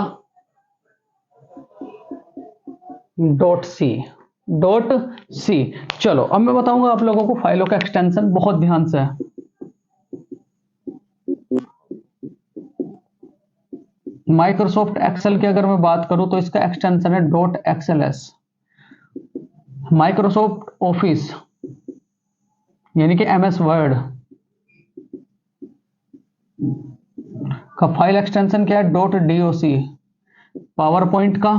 dot C, dot C. चलो अब मैं बताऊंगा आप लोगों को फाइलों का एक्सटेंशन, बहुत ध्यान से। माइक्रोसॉफ्ट एक्सेल की अगर मैं बात करूं तो इसका एक्सटेंशन है डॉट एक्सएलएस। माइक्रोसॉफ्ट ऑफिस यानी कि एमएस वर्ड का फाइल एक्सटेंशन क्या है? Dot DOC. पावर पॉइंट का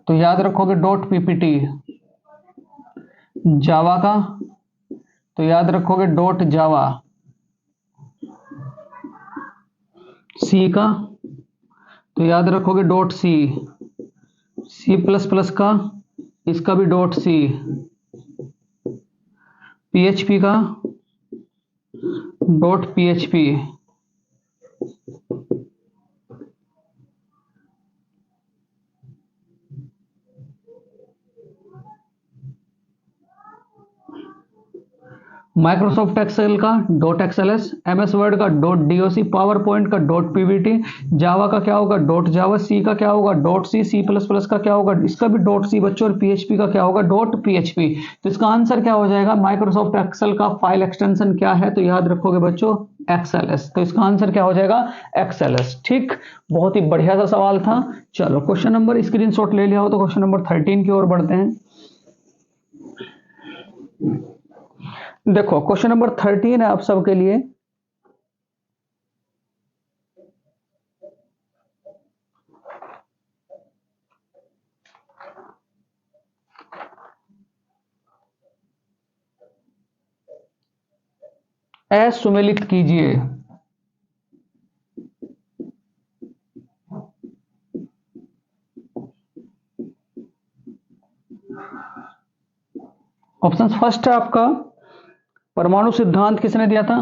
तो याद रखोगे डॉट पीपीटी। जावा का तो याद रखोगे डॉट जावा। सी का तो याद रखोगे dot C. C plus plus का इसका भी डॉट सी। पीएचपी का डॉट पीएचपी। माइक्रोसॉफ्ट एक्सेल का डॉट एक्सएलएस, एमएस वर्ड का डॉट डीओसी, पावर पॉइंट का डॉट पीवीटी, जावा का क्या होगा? डॉट जावा, सी का क्या होगा? Dot C, C plus plus का क्या होगा? इसका भी डॉट सी बच्चों, और पीएचपी का क्या होगा? Dot PHP. तो इसका आंसर क्या हो जाएगा? माइक्रोसॉफ्ट एक्सेल का फाइल एक्सटेंशन क्या है? तो याद रखोगे बच्चों एक्सएलएस। तो इसका आंसर क्या हो जाएगा? एक्सएलएस। ठीक, बहुत ही बढ़िया सा सवाल था। चलो क्वेश्चन नंबर स्क्रीनशॉट ले लिया हो तो क्वेश्चन नंबर 13 की ओर बढ़ते हैं। देखो क्वेश्चन नंबर 13 है आप सबके लिए। असुमेलित कीजिए। ऑप्शन फर्स्ट है आपका, परमाणु सिद्धांत किसने दिया था?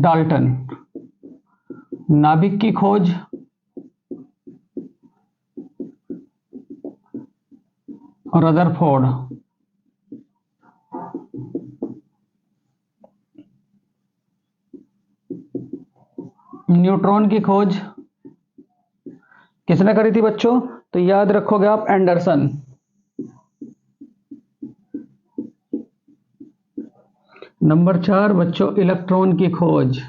डाल्टन। नाभिक की खोज रदरफोर्ड। न्यूट्रॉन की खोज किसने करी थी बच्चों? तो याद रखोगे आप, एंडरसन। नंबर 4 बच्चों, इलेक्ट्रॉन की खोज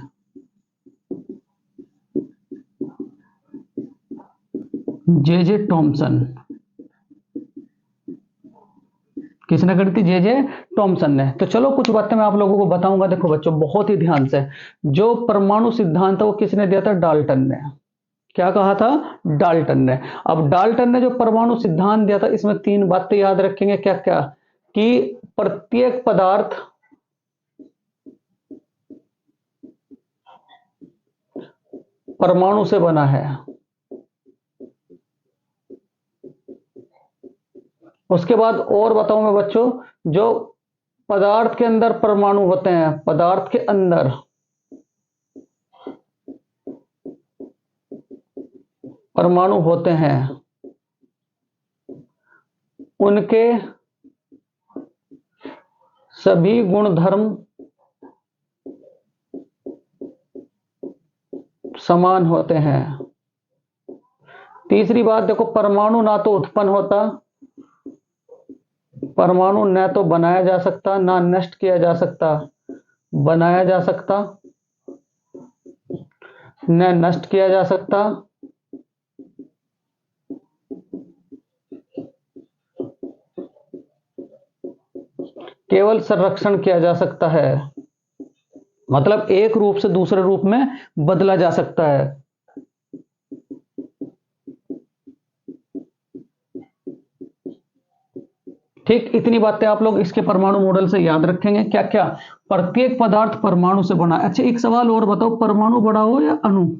जे टॉमसन। किसने करी थी? जे टॉमसन ने। तो चलो कुछ बातें मैं आप लोगों को बताऊंगा। देखो बच्चों बहुत ही ध्यान से, जो परमाणु सिद्धांत है वो किसने दिया था? डाल्टन ने। क्या कहा था? डाल्टन ने। अब डाल्टन ने जो परमाणु सिद्धांत दिया था, इसमें 3 बातें याद रखेंगे। क्या क्या? कि प्रत्येक पदार्थ परमाणु से बना है। उसके बाद और बताऊं मैं बच्चों, जो पदार्थ के अंदर परमाणु होते हैं, पदार्थ के अंदर परमाणु होते हैं, उनके सभी गुणधर्म समान होते हैं। तीसरी बात देखो, परमाणु ना तो उत्पन्न होता, परमाणु न तो बनाया जा सकता, ना नष्ट किया जा सकता। बनाया जा सकता, न नष्ट किया जा सकता, केवल संरक्षण किया जा सकता है। मतलब एक रूप से दूसरे रूप में बदला जा सकता है। ठीक, इतनी बातें आप लोग इसके परमाणु मॉडल से याद रखेंगे। क्या क्या? प्रत्येक पदार्थ परमाणु से बना है। अच्छा एक सवाल और बताओ, परमाणु बड़ा हो या अणु?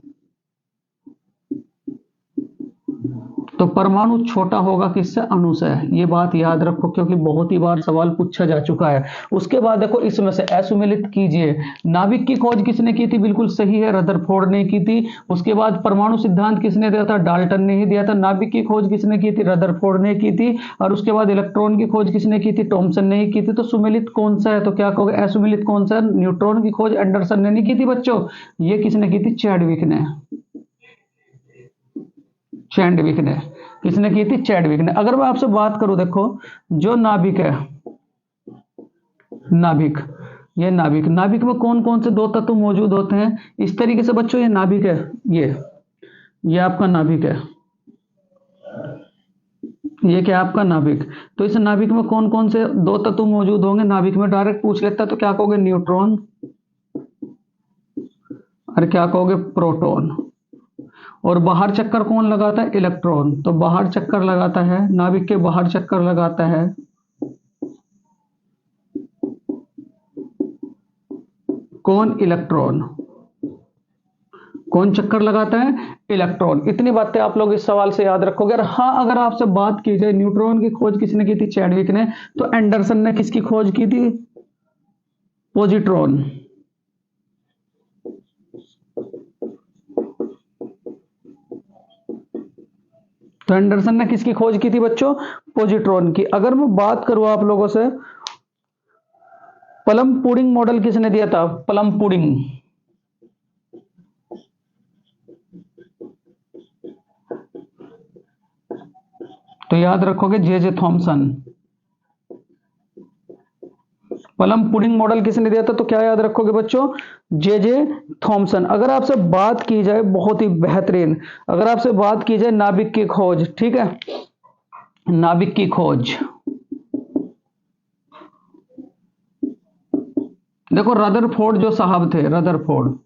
तो परमाणु छोटा होगा किससे? अणु से। ये बात याद रखो क्योंकि बहुत ही बार सवाल पूछा जा चुका है। उसके बाद देखो इसमें से असुमेलित कीजिए। नाभिक की खोज किसने की थी? बिल्कुल सही है, रदरफोर्ड ने की थी। उसके बाद परमाणु सिद्धांत किसने दिया था? डाल्टन ने ही दिया था। नाभिक की खोज किसने की थी? रदरफोर्ड ने की थी। और उसके बाद इलेक्ट्रॉन की खोज किसने की थी? टॉमसन ने ही की थी। तो सुमेलित कौन सा है? तो क्या कहोगे? असुमेलित कौन सा है? न्यूट्रॉन की खोज एंडरसन ने नहीं की थी बच्चों, ये किसने की थी? चैडविक ने। चैडविक ने। किसने की थी? चैडविक ने। अगर मैं आपसे बात करूं, देखो जो नाभिक है, नाभिक, ये नाभिक, नाभिक में कौन कौन से 2 तत्व मौजूद होते हैं? इस तरीके से बच्चों ये नाभिक है, ये आपका नाभिक है, ये क्या है? आपका नाभिक। तो इस नाभिक में कौन कौन से 2 तत्व मौजूद होंगे? नाभिक में डायरेक्ट पूछ लेता तो क्या कहोगे? न्यूट्रॉन। और क्या कहोगे? प्रोटॉन। और बाहर चक्कर कौन लगाता है? इलेक्ट्रॉन। तो बाहर चक्कर लगाता है, नाभिक के बाहर चक्कर लगाता है कौन? इलेक्ट्रॉन। कौन चक्कर लगाता है? इलेक्ट्रॉन। इतनी बातें आप लोग इस सवाल से याद रखोगे। और हाँ, अगर आपसे बात की जाए न्यूट्रॉन की खोज किसने की थी? चैडविक ने। तो एंडरसन ने किसकी खोज की थी? पॉजिट्रॉन। तो एंडरसन ने किसकी खोज की थी बच्चों? पॉजिट्रॉन की। अगर मैं बात करूं आप लोगों से, प्लम पुडिंग मॉडल किसने दिया था? Plum pudding. तो याद रखोगे J Thomson. Plum pudding model किसने दिया था? तो क्या याद रखोगे बच्चों? जे जे थॉमसन। अगर आपसे बात की जाए, बहुत ही बेहतरीन, अगर आपसे बात की जाए नाभिक की खोज, ठीक है, नाभिक की खोज, देखो रदरफोर्ड जो साहब थे, रदरफोर्ड,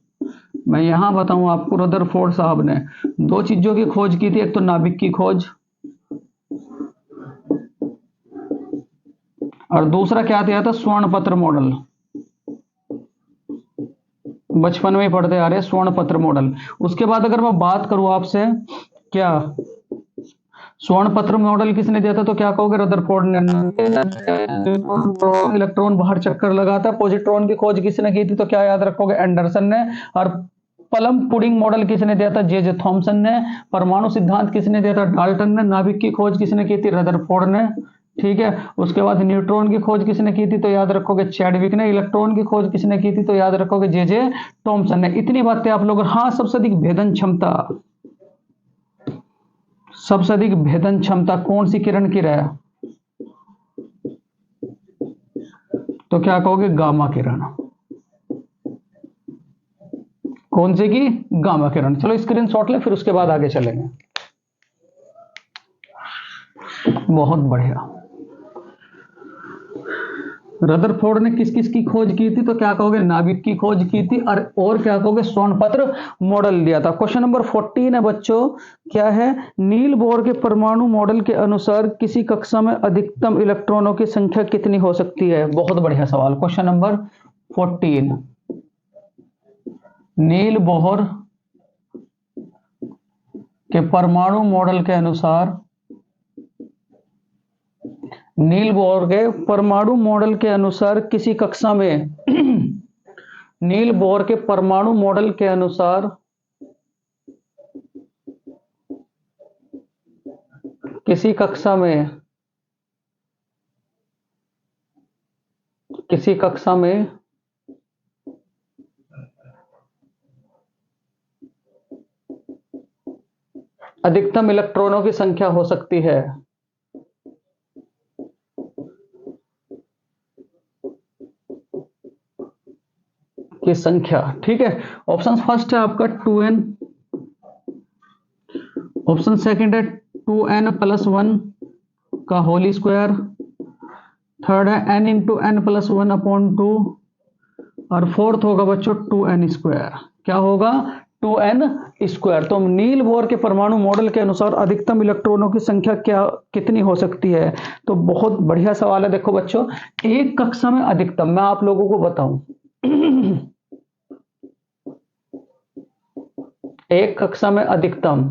मैं यहां बताऊं आपको, रदरफोर्ड साहब ने दो चीजों की खोज की थी, एक तो नाभिक की खोज और दूसरा क्या दिया था? स्वर्ण पत्र मॉडल। बचपन में ही पढ़ते आ रहे हैं स्वर्ण पत्र मॉडल। उसके बाद अगर मैं बात करूं आपसे, क्या स्वर्ण पत्र मॉडल किसने दिया था? तो क्या कहोगे? रदरफोर्ड ने। इलेक्ट्रॉन बाहर चक्कर लगाता है, पॉजिट्रॉन की खोज किसने की थी? तो क्या याद रखोगे? एंडरसन ने। और प्लम पुडिंग मॉडल किसने दिया था? जे जे थॉमसन ने। परमाणु सिद्धांत किसने दिया था? डाल्टन ने। नाभिक की खोज किसने की थी? रदरफोर्ड ने। ठीक है, उसके बाद न्यूट्रॉन की खोज किसने की थी? तो याद रखोगे चैडविक ने। इलेक्ट्रॉन की खोज किसने की थी? तो याद रखोगे जे जे थॉमसन ने। इतनी बातें आप लोग। हाँ, सबसे अधिक भेदन क्षमता, सबसे अधिक भेदन क्षमता कौन सी किरण की है? तो क्या कहोगे? गामा किरण। कौन सी की? गामा किरण। चलो स्क्रीनशॉट ले, फिर उसके बाद आगे चलेंगे। बहुत बढ़िया। रदरफोर्ड ने किस किस की खोज की थी? तो क्या कहोगे? नाभिक की खोज की थी। और क्या कहोगे? स्वर्ण पत्र मॉडल दिया था। क्वेश्चन नंबर 14 है बच्चों, क्या है? नील बोर के परमाणु मॉडल के अनुसार किसी कक्षा में अधिकतम इलेक्ट्रॉनों की संख्या कितनी हो सकती है? बहुत बढ़िया सवाल। क्वेश्चन नंबर 14, नील बोहर के परमाणु मॉडल के अनुसार, नील बोहर के परमाणु मॉडल के अनुसार किसी कक्षा में नील बोहर के परमाणु मॉडल के अनुसार किसी कक्षा में, किसी कक्षा में अधिकतम इलेक्ट्रॉनों की संख्या हो सकती है। की संख्या, ठीक है। ऑप्शन फर्स्ट है आपका 2n, ऑप्शन सेकंड है 2n+1 का होल स्क्वायर, थर्ड है n इंटू एन प्लस 1/2 और फोर्थ होगा बच्चों 2n²। क्या होगा? 2n²। तो नील बोर के परमाणु मॉडल के अनुसार अधिकतम इलेक्ट्रॉनों की संख्या क्या कितनी हो सकती है? तो बहुत बढ़िया सवाल है। देखो बच्चों, एक कक्षा में अधिकतम, मैं आप लोगों को बताऊं एक कक्षा में अधिकतम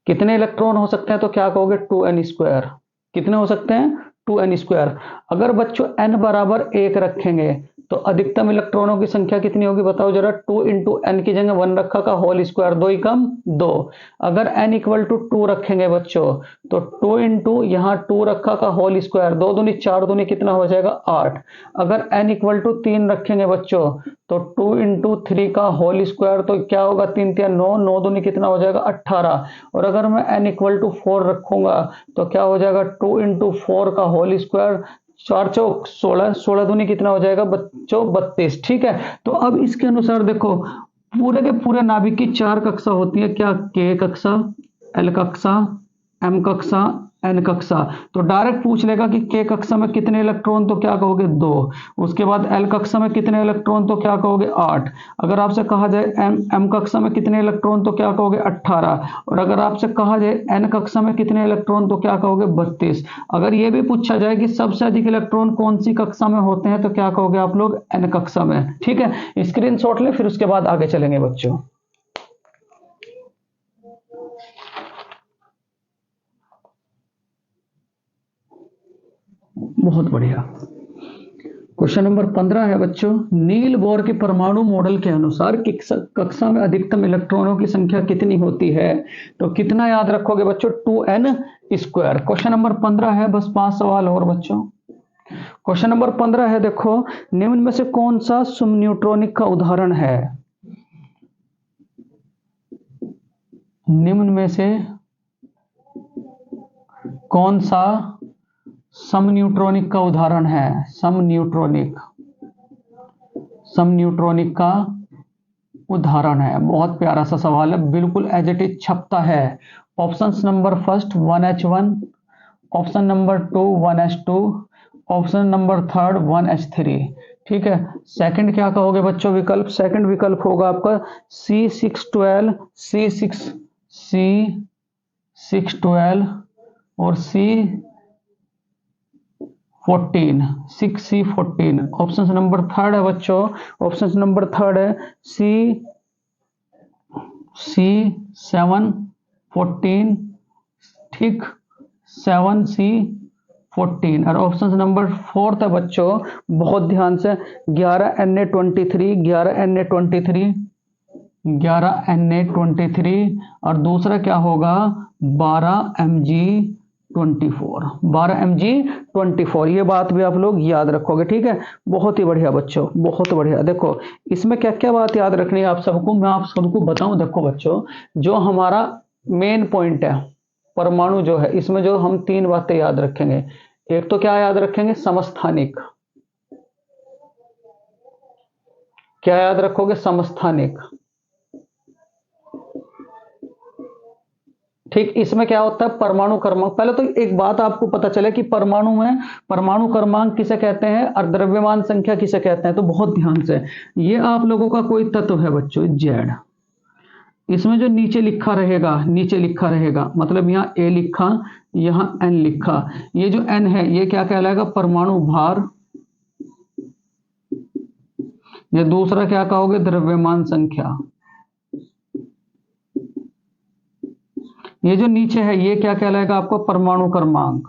कितने इलेक्ट्रॉन हो सकते हैं? तो क्या कहोगे? 2n²। कितने हो सकते हैं? 2n²। अगर बच्चों n बराबर 1 रखेंगे तो अधिकतम इलेक्ट्रॉनों की संख्या कितनी होगी? बताओ जरा। 2 इंटू एन की जगह 1 रखा का होल स्क्वायर, 2 ही कम 2। अगर n इक्वल टू 2 रखेंगे बच्चों तो 2 इंटू यहाँ 2 रखा का होल स्क्वायर, 2 दूनी 4 दूनी कितना हो जाएगा? 8। अगर n इक्वल टू 3 रखेंगे बच्चों तो 2 इंटू 3 का होल स्क्वायर, तो क्या होगा? 3 3 9, 9 दूनी कितना हो जाएगा? 18। और अगर मैं n इक्वल टू 4 रखूंगा तो क्या हो जाएगा? 2 इंटू 4 का होल स्क्वायर, 4 चौक 16, 16 दूनी कितना हो जाएगा बच्चों? 32। ठीक है, तो अब इसके अनुसार देखो, पूरे के पूरे नाभिक की 4 कक्षा होती है। क्या? K कक्षा, L कक्षा, M कक्षा, N कक्षा। तो डायरेक्ट पूछ लेगा कि K कक्षा में कितने इलेक्ट्रॉन? तो क्या कहोगे? 2। उसके बाद L कक्षा में कितने इलेक्ट्रॉन? तो क्या कहोगे? 8। अगर आपसे कहा जाए M कक्षा में कितने इलेक्ट्रॉन? तो क्या कहोगे? 18। और अगर आपसे कहा जाए N कक्षा में कितने इलेक्ट्रॉन? तो क्या कहोगे? 32। अगर यह भी पूछा जाए कि सबसे अधिक इलेक्ट्रॉन कौन सी कक्षा में होते हैं तो क्या कहोगे आप लोग? N कक्षा में। ठीक है, स्क्रीनशॉट ले, फिर उसके बाद आगे चलेंगे बच्चों। बहुत बढ़िया। क्वेश्चन नंबर 15 है बच्चों, नील बोर के परमाणु मॉडल के अनुसार कक्षा में अधिकतम इलेक्ट्रॉनों की संख्या कितनी होती है? तो कितना याद रखोगे बच्चों? 2n²। क्वेश्चन नंबर 15 है, बस 5 सवाल और बच्चों। क्वेश्चन नंबर 15 है, देखो, निम्न में से कौन सा सुमन्यूट्रॉनिक का उदाहरण है? निम्न में से कौन सा सम न्यूट्रॉनिक का उदाहरण है, सम न्यूट्रॉनिक का उदाहरण है। बहुत प्यारा सा सवाल है, बिल्कुल एज इट इज छपता है। Option number first 1H1, option number 2 1H2, option number third 1H3। ठीक है, सेकंड क्या कहोगे बच्चों विकल्प? सेकंड विकल्प होगा आपका C612, C612 और C14। ऑप्शन नंबर थर्ड है बच्चों, ऑप्शन नंबर थर्ड है C714। ठीक, 7C14। और ऑप्शन नंबर फोर्थ है बच्चों, बहुत ध्यान से, 11Na23 और दूसरा क्या होगा 12Mg24। ये बात भी आप लोग याद रखोगे। ठीक है, बहुत ही बढ़िया बच्चों, बहुत बढ़िया। देखो इसमें क्या क्या बात याद रखनी है आप सबको, मैं आप सबको बताऊं। देखो बच्चों, जो हमारा मेन पॉइंट है परमाणु जो है, इसमें जो हम तीन बातें याद रखेंगे। एक तो क्या याद रखेंगे? समस्थानिक। क्या याद रखोगे? समस्थानिक। ठीक, इसमें क्या होता है? परमाणु क्रमांक। पहले तो एक बात आपको पता चले कि परमाणु में परमाणु क्रमांक किसे कहते हैं और द्रव्यमान संख्या किसे कहते हैं। तो बहुत ध्यान से, ये आप लोगों का कोई तत्व है बच्चों जेड, इसमें जो नीचे लिखा रहेगा, मतलब यहाँ ए लिखा, यहाँ एन लिखा। ये जो एन है ये क्या कहलाएगा? परमाणु भार। ये दूसरा क्या कहोगे? द्रव्यमान संख्या। ये जो नीचे है ये क्या कहलाएगा आपको? परमाणु क्रमांक।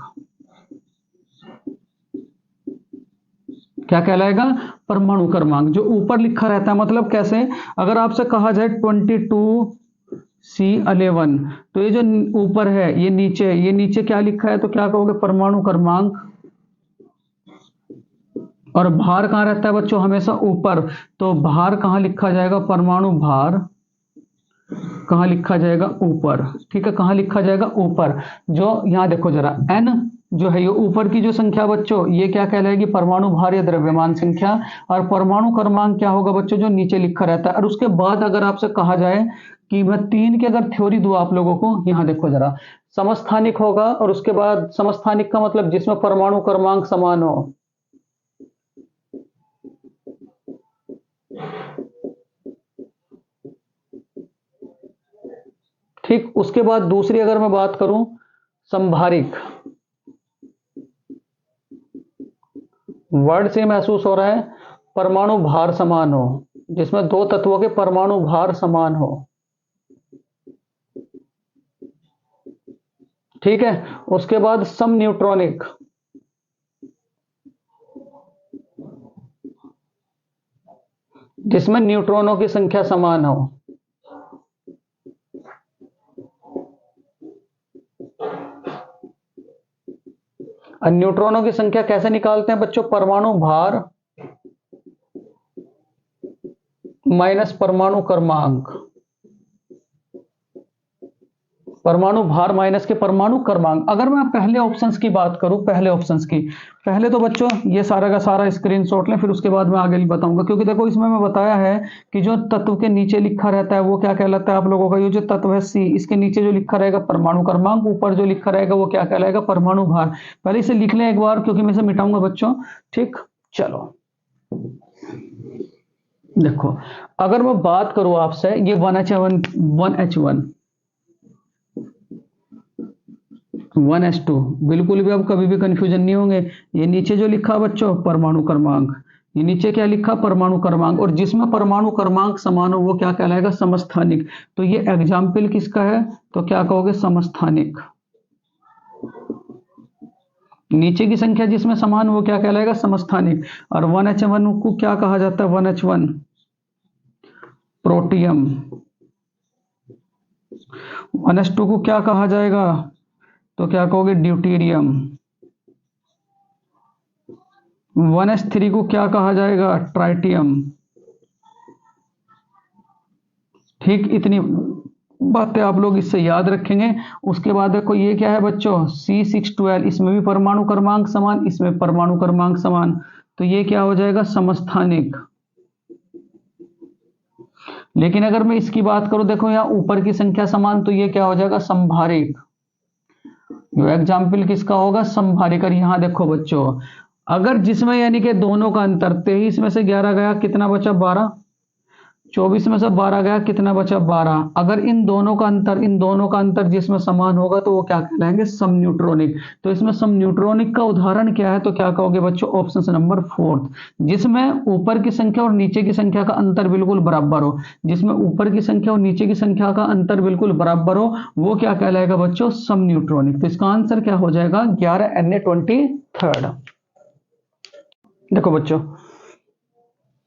क्या कहलाएगा? परमाणु क्रमांक। जो ऊपर लिखा रहता है, मतलब कैसे? अगर आपसे कहा जाए 22C11, तो ये जो ऊपर है ये नीचे क्या लिखा है? तो क्या कहोगे? परमाणु क्रमांक। और भार कहां रहता है बच्चों? हमेशा ऊपर। तो भार कहां लिखा जाएगा? परमाणु भार कहां लिखा जाएगा? ऊपर। ठीक है, कहां लिखा जाएगा? ऊपर। जो यहां देखो जरा, एन जो है ये ऊपर की जो संख्या बच्चों, ये क्या कहलाएगी? परमाणु भार या द्रव्यमान संख्या। और परमाणु क्रमांक क्या होगा बच्चों? जो नीचे लिखा रहता है। और उसके बाद अगर आपसे कहा जाए कि मैं तीन की अगर थ्योरी दूं आप लोगों को, यहां देखो जरा, समस्थानिक होगा, और उसके बाद समस्थानिक का मतलब जिसमें परमाणु क्रमांक समान हो। ठीक, उसके बाद दूसरी अगर मैं बात करूं, संभारिक। वर्ड से महसूस हो रहा है, परमाणु भार समान हो, जिसमें दो तत्वों के परमाणु भार समान हो। ठीक है, उसके बाद सम न्यूट्रॉनिक, जिसमें न्यूट्रॉनों की संख्या समान हो। और न्यूट्रॉनों की संख्या कैसे निकालते हैं बच्चों? परमाणु भार माइनस परमाणु क्रमांक। परमाणु भार माइनस के परमाणु क्रमांक। अगर मैं पहले ऑप्शंस की बात करूं, पहले तो बच्चों ये सारा का सारा स्क्रीनशॉट लें, फिर उसके बाद मैं आगे बताऊंगा। क्योंकि देखो इसमें मैं बताया है कि जो तत्व के नीचे लिखा रहता है वो क्या कहलाता है आप लोगों का? ये जो तत्व है सी, इसके नीचे जो लिखा रहेगा परमाणु क्रमांक, ऊपर जो लिखा रहेगा वो क्या कहलाएगा? परमाणु भार। पहले इसे लिख लें एक बार, क्योंकि मैं इसे मिटाऊंगा बच्चों। ठीक, चलो देखो, अगर मैं बात करूं आपसे, ये 1H1 बिल्कुल भी अब कभी भी कंफ्यूजन नहीं होंगे। ये नीचे जो लिखा बच्चों परमाणु क्रमांक, ये नीचे क्या लिखा? परमाणु क्रमांक। और जिसमें परमाणु क्रमांक समान हो वो क्या कहलाएगा? समस्थानिक। तो ये एग्जाम्पल किसका है? तो क्या कहोगे? समस्थानिक। नीचे की संख्या जिसमें समान हो वो क्या कहलाएगा? समस्थानिक। और 1H1 को क्या कहा जाता है? 1H1 protium. 1H2 को क्या कहा जाएगा? तो क्या कहोगे? ड्यूटेरियम। 1H3 को क्या कहा जाएगा? ट्राइटियम। ठीक, इतनी बातें आप लोग इससे याद रखेंगे। उसके बाद देखो ये क्या है बच्चों, C612, इसमें भी परमाणु क्रमांक समान, इसमें परमाणु क्रमांक समान, तो ये क्या हो जाएगा, समस्थानिक। लेकिन अगर मैं इसकी बात करूं, देखो यहाँ ऊपर की संख्या समान, तो ये क्या हो जाएगा, संभारिक। जो एग्जाम्पल किसका होगा, संभारिक। और यहां देखो बच्चों, अगर जिसमें यानी कि दोनों का अंतर, 23 में से 11 गया, कितना बचा, 12। 24 में से 12 गया, कितना बचा, 12। अगर इन दोनों का अंतर जिसमें समान होगा तो वो क्या कहलाएंगे, समन्यूट्रॉनिक। तो इसमें समन्यूट्रॉनिक का उदाहरण क्या है, तो क्या कहोगे बच्चों, ऑप्शन नंबर 4, जिसमें ऊपर की संख्या और नीचे की संख्या का अंतर बिल्कुल बराबर हो। जिसमें ऊपर की संख्या और नीचे की संख्या का अंतर बिल्कुल बराबर हो, वो क्या कहलाएगा बच्चों, समन्यूट्रॉनिक। तो इसका आंसर क्या हो जाएगा, 11 Na23। देखो बच्चों,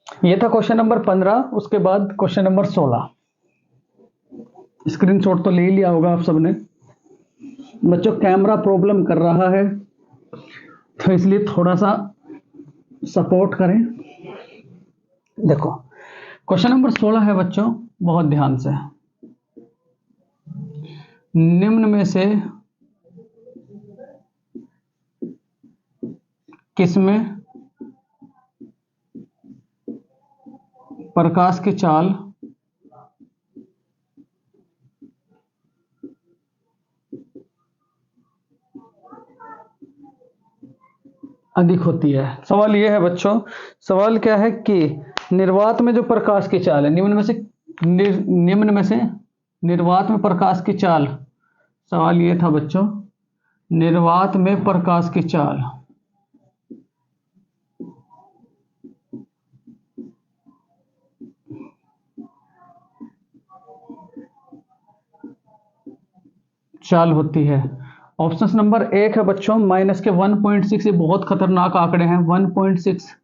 ये था क्वेश्चन नंबर 15। उसके बाद क्वेश्चन नंबर 16। स्क्रीनशॉट तो ले ही लिया होगा आप सबने। बच्चों कैमरा प्रॉब्लम कर रहा है, तो इसलिए थोड़ा सा सपोर्ट करें। देखो क्वेश्चन नंबर 16 है बच्चों, बहुत ध्यान से। निम्न में से किसमें प्रकाश की चाल अधिक होती है। सवाल यह है बच्चों, सवाल क्या है कि निर्वात में जो प्रकाश की चाल है, निम्न में से निर्वात में प्रकाश की चाल, सवाल यह था बच्चों, निर्वात में प्रकाश की चाल होती है। ऑप्शन नंबर 1 है बच्चों, माइनस के 1.6। ये बहुत खतरनाक आंकड़े हैं। 1.6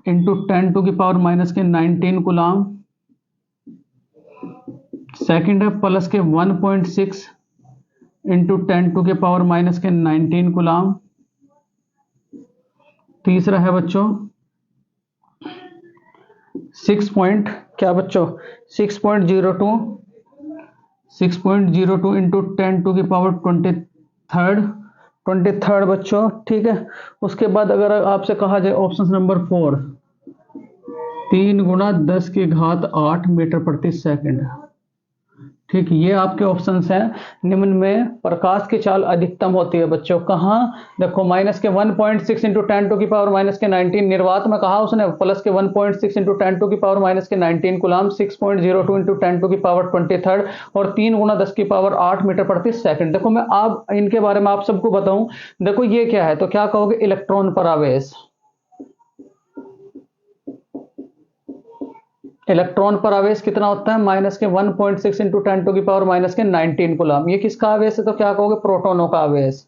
इंटू 10⁻⁻19 कूलाम। सेकंड है प्लस के 1.6 इंटू 10⁻⁻19 कूलाम। तीसरा है बच्चों 6.02 इंटू 10⁻23 बच्चों, ठीक है। उसके बाद अगर आपसे कहा जाए ऑप्शन नंबर 4, 3 × 10⁸ मीटर प्रति सेकंड, ठीक। ये आपके ऑप्शंस हैं। निम्न में प्रकाश की चाल अधिकतम होती है बच्चों, कहाँ, देखो माइनस के 1.6 इंटू 10⁻⁻19 निर्वात में कहा उसने, प्लस के 1.6 इंटू 10⁻⁻19 कूलाम, 6.02 इंटू 10⁻23 और 3 × 10⁸ मीटर प्रति सेकंड। देखो मैं आप इनके बारे में आप सबको बताऊं, देखो ये क्या है, तो क्या कहोगे, इलेक्ट्रॉन पर आवेश। इलेक्ट्रॉन पर आवेश कितना होता है, माइनस के 1.6 इंटू 10⁻⁻19 कूलाम। ये किसका आवेश है, तो क्या कहोगे, प्रोटोनों का आवेश।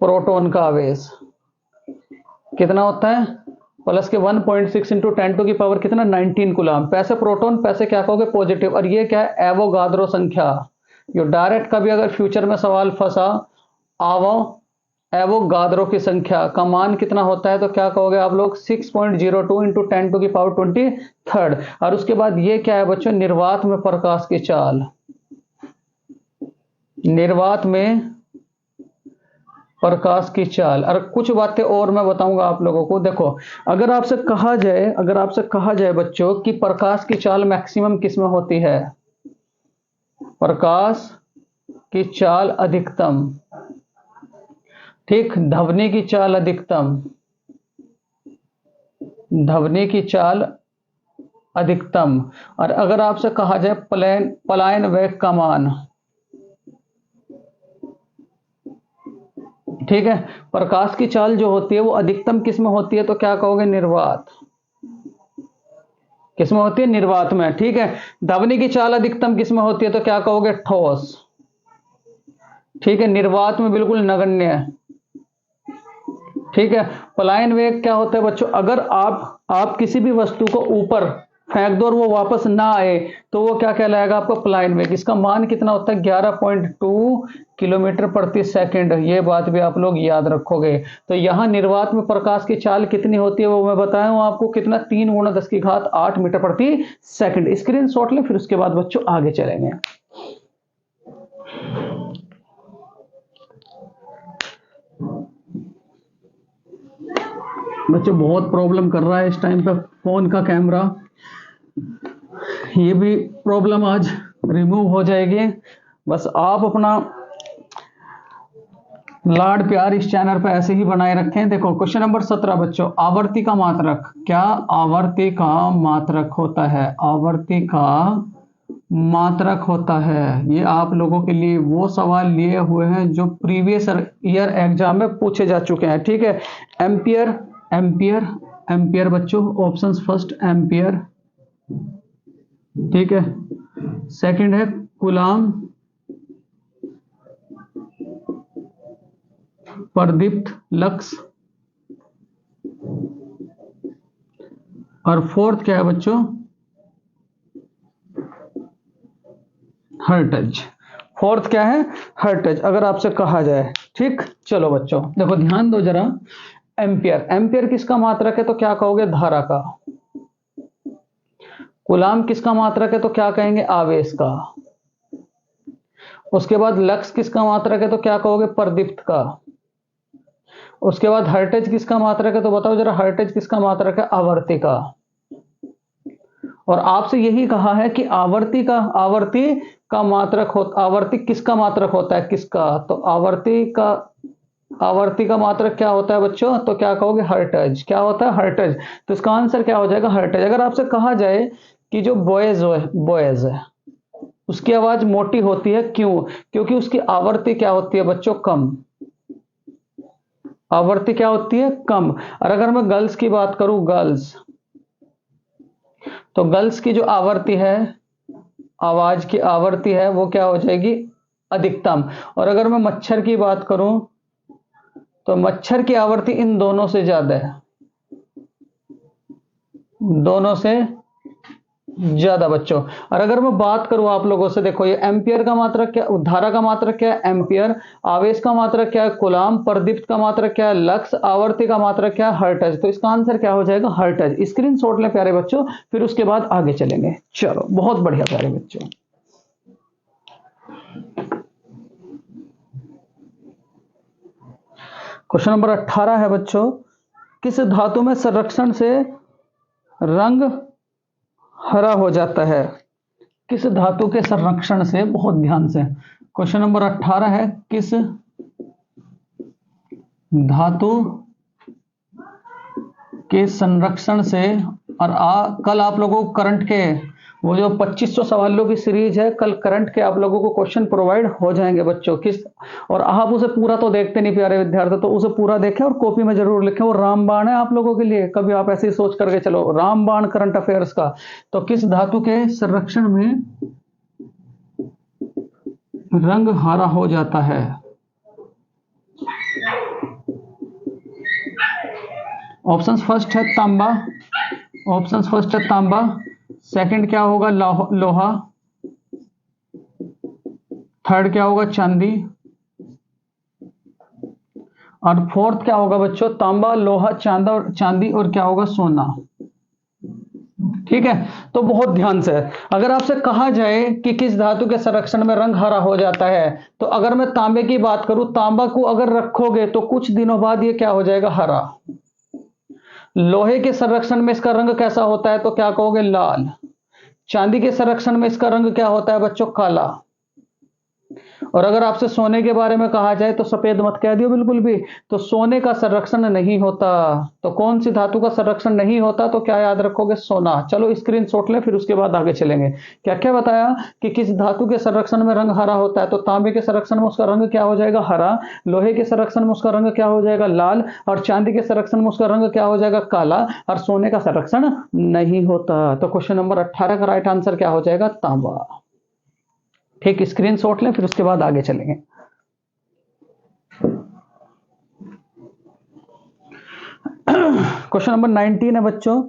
प्रोटोन का आवेश कितना होता है, प्लस के 1.6 इंटू 10⁻⁻ कितना, 19 कूलाम। पैसे प्रोटोन, पैसे क्या कहोगे, पॉजिटिव। और ये क्या है, एवोगाद्रो संख्या। जो डायरेक्ट कभी अगर फ्यूचर में सवाल फंसा, एवोगाद्रो की संख्या का मान कितना होता है, तो क्या कहोगे आप लोग, 6.02 इंटू 10⁻23। और उसके बाद ये क्या है बच्चों, निर्वात में प्रकाश की चाल। निर्वात में प्रकाश की चाल। और कुछ बातें और मैं बताऊंगा आप लोगों को। देखो अगर आपसे कहा जाए बच्चों कि प्रकाश की चाल मैक्सिमम किस में होती है, प्रकाश की चाल अधिकतम, ठीक, ध्वनि की चाल अधिकतम, ध्वनि की चाल अधिकतम। और अगर आपसे कहा जाए पलायन वेग का मान, ठीक है, प्रकाश की चाल जो होती है वो अधिकतम किस में होती है, तो क्या कहोगे, निर्वात। किस में होती है, निर्वात में, ठीक है। ध्वनि की चाल अधिकतम किस में होती है, तो क्या कहोगे, ठोस, ठीक है। निर्वात में बिल्कुल नगण्य है, ठीक है। पलायन वेग क्या होता है बच्चों, अगर आप किसी भी वस्तु को ऊपर फेंक दो और वो वापस ना आए तो वो क्या कहलाएगा आपका प्लाइन वेग। इसका मान कितना होता है 11.2 किलोमीटर प्रति सेकंड। ये बात भी आप लोग याद रखोगे। तो यहाँ निर्वात में प्रकाश की चाल कितनी होती है वो मैं बताया हूं आपको, कितना 3 × 10⁸ मीटर प्रति सेकंड। स्क्रीन शॉट लें, फिर उसके बाद बच्चों आगे चलेंगे। बच्चों बहुत प्रॉब्लम कर रहा है इस टाइम पे फोन का कैमरा, ये भी प्रॉब्लम आज रिमूव हो जाएगी। बस आप अपना लाड प्यार इस चैनल पे ऐसे ही बनाए रखें। देखो क्वेश्चन नंबर 17 बच्चों, आवर्ती का मात्रक। क्या आवर्ती का मात्रक होता है? आवर्ती का मात्रक होता है। ये आप लोगों के लिए वो सवाल लिए हुए हैं जो प्रीवियस ईयर एग्जाम में पूछे जा चुके हैं। ठीक है, एम्पियर, एम्पियर, एम्पियर बच्चों, ऑप्शंस फर्स्ट एम्पियर, ठीक है। सेकंड है कूलाम, प्रदीप्त, लक्स, और फोर्थ क्या है बच्चों? हर्ट्ज। फोर्थ क्या है? हर्ट्ज, अगर आपसे कहा जाए। ठीक, चलो बच्चों देखो ध्यान दो जरा। एम्पियर, एम्पियर किसका मात्रक है तो क्या कहोगे? धारा का। कूलाम किसका मात्रक है तो क्या कहेंगे? आवेश का। उसके बाद लक्स किसका मात्रक है तो क्या कहोगे? प्रदीप्त का। उसके बाद हर्ट्ज किसका मात्रक है तो बताओ जरा, हर्ट्ज किसका मात्रक है? आवर्ती का। और आपसे यही कहा है कि आवर्ती का मात्रक हो, आवर्ती किसका मात्रक होता है? किसका? तो आवर्ती का मात्रक क्या होता है बच्चों? तो क्या कहोगे? हर्ट्ज। क्या होता है? हर्ट्ज। तो इसका आंसर क्या हो जाएगा? हर्ट्ज। अगर आपसे कहा जाए कि जो बॉयज है उसकी आवाज मोटी होती है, क्यों? क्योंकि उसकी आवर्ती क्या होती है बच्चों? कम। आवर्ती क्या होती है? कम। और अगर मैं गर्ल्स की बात करूं, गर्ल्स, तो गर्ल्स की जो आवर्ती है, आवाज की आवर्ती है, वो क्या हो जाएगी? अधिकतम। और अगर मैं मच्छर की बात करूं तो मच्छर की आवर्ती इन दोनों से ज्यादा है, दोनों से ज्यादा बच्चों। और अगर मैं बात करूं आप लोगों से, देखो ये एम्पियर का मात्रक क्या, धारा का मात्रक क्या है? एम्पियर। आवेश का मात्रक क्या है? कूलाम। प्रदीप्त का मात्रक क्या है? लक्स। आवर्ती का मात्रक क्या है? हर्ट्ज। तो इसका आंसर क्या हो जाएगा? हर्ट्ज। स्क्रीन शॉट लें प्यारे बच्चों, फिर उसके बाद आगे चलेंगे। चलो बहुत बढ़िया प्यारे बच्चों। क्वेश्चन नंबर 18 है बच्चों, किस धातु में संरक्षण से रंग हरा हो जाता है? किस धातु के संरक्षण से, बहुत ध्यान से, क्वेश्चन नंबर 18 है, किस धातु के संरक्षण से। और कल आप लोगों को करंट के वो जो 2500 सवालों की सीरीज है, कल करंट के आप लोगों को क्वेश्चन प्रोवाइड हो जाएंगे बच्चों। किस, और आप उसे पूरा तो देखते नहीं प्यारे विद्यार्थी, तो उसे पूरा देखें और कॉपी में जरूर लिखें। वो रामबाण है आप लोगों के लिए, कभी आप ऐसे ही सोच करके चलो, रामबाण करंट अफेयर्स का। तो किस धातु के संरक्षण में रंग हरा हो जाता है? ऑप्शन फर्स्ट है तांबा, ऑप्शन फर्स्ट है तांबा। सेकंड क्या होगा? लोहा। थर्ड क्या होगा? चांदी। और फोर्थ क्या होगा बच्चों? तांबा, लोहा, चांदी और क्या होगा? सोना। ठीक है, तो बहुत ध्यान से, अगर आपसे कहा जाए कि किस धातु के संरक्षण में रंग हरा हो जाता है, तो अगर मैं तांबे की बात करूं, तांबा को अगर रखोगे तो कुछ दिनों बाद ये क्या हो जाएगा? हरा। लोहे के संरक्षण में इसका रंग कैसा होता है तो क्या कहोगे? लाल। चांदी के संरक्षण में इसका रंग क्या होता है बच्चों? काला। और अगर आपसे सोने के बारे में कहा जाए तो सफेद मत कह दियो बिल्कुल भी, तो सोने का संरक्षण नहीं होता। तो कौन सी धातु का संरक्षण नहीं होता तो क्या याद रखोगे? सोना। चलो स्क्रीनशॉट ले, फिर उसके बाद आगे चलेंगे। क्या क्या बताया कि किस धातु के संरक्षण में रंग हरा होता है? तो तांबे के संरक्षण में उसका रंग क्या हो जाएगा? हरा। लोहे के संरक्षण में उसका रंग क्या हो जाएगा? लाल। और चांदी के संरक्षण में उसका रंग क्या हो जाएगा? काला। और सोने का संरक्षण नहीं होता। तो क्वेश्चन नंबर 18 का राइट आंसर क्या हो जाएगा? तांबा। ठीक, स्क्रीनशॉट लें, फिर उसके बाद आगे चलेंगे। क्वेश्चन नंबर 19 है बच्चों,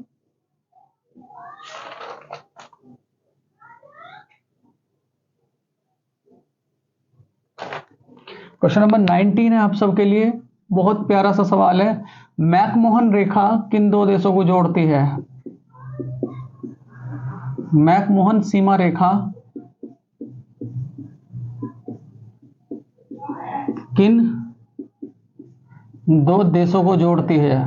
क्वेश्चन नंबर 19 है आप सबके लिए, बहुत प्यारा सा सवाल है। मैकमोहन रेखा किन दो देशों को जोड़ती है? मैकमोहन सीमा रेखा किन दो देशों को जोड़ती है?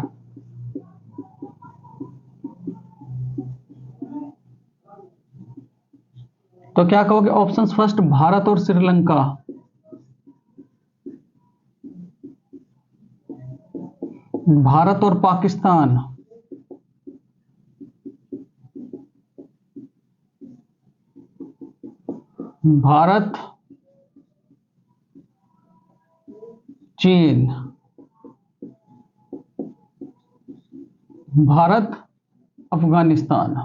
तो क्या कहोगे? ऑप्शंस फर्स्ट भारत और श्रीलंका, भारत और पाकिस्तान, भारत चीन, भारत अफगानिस्तान।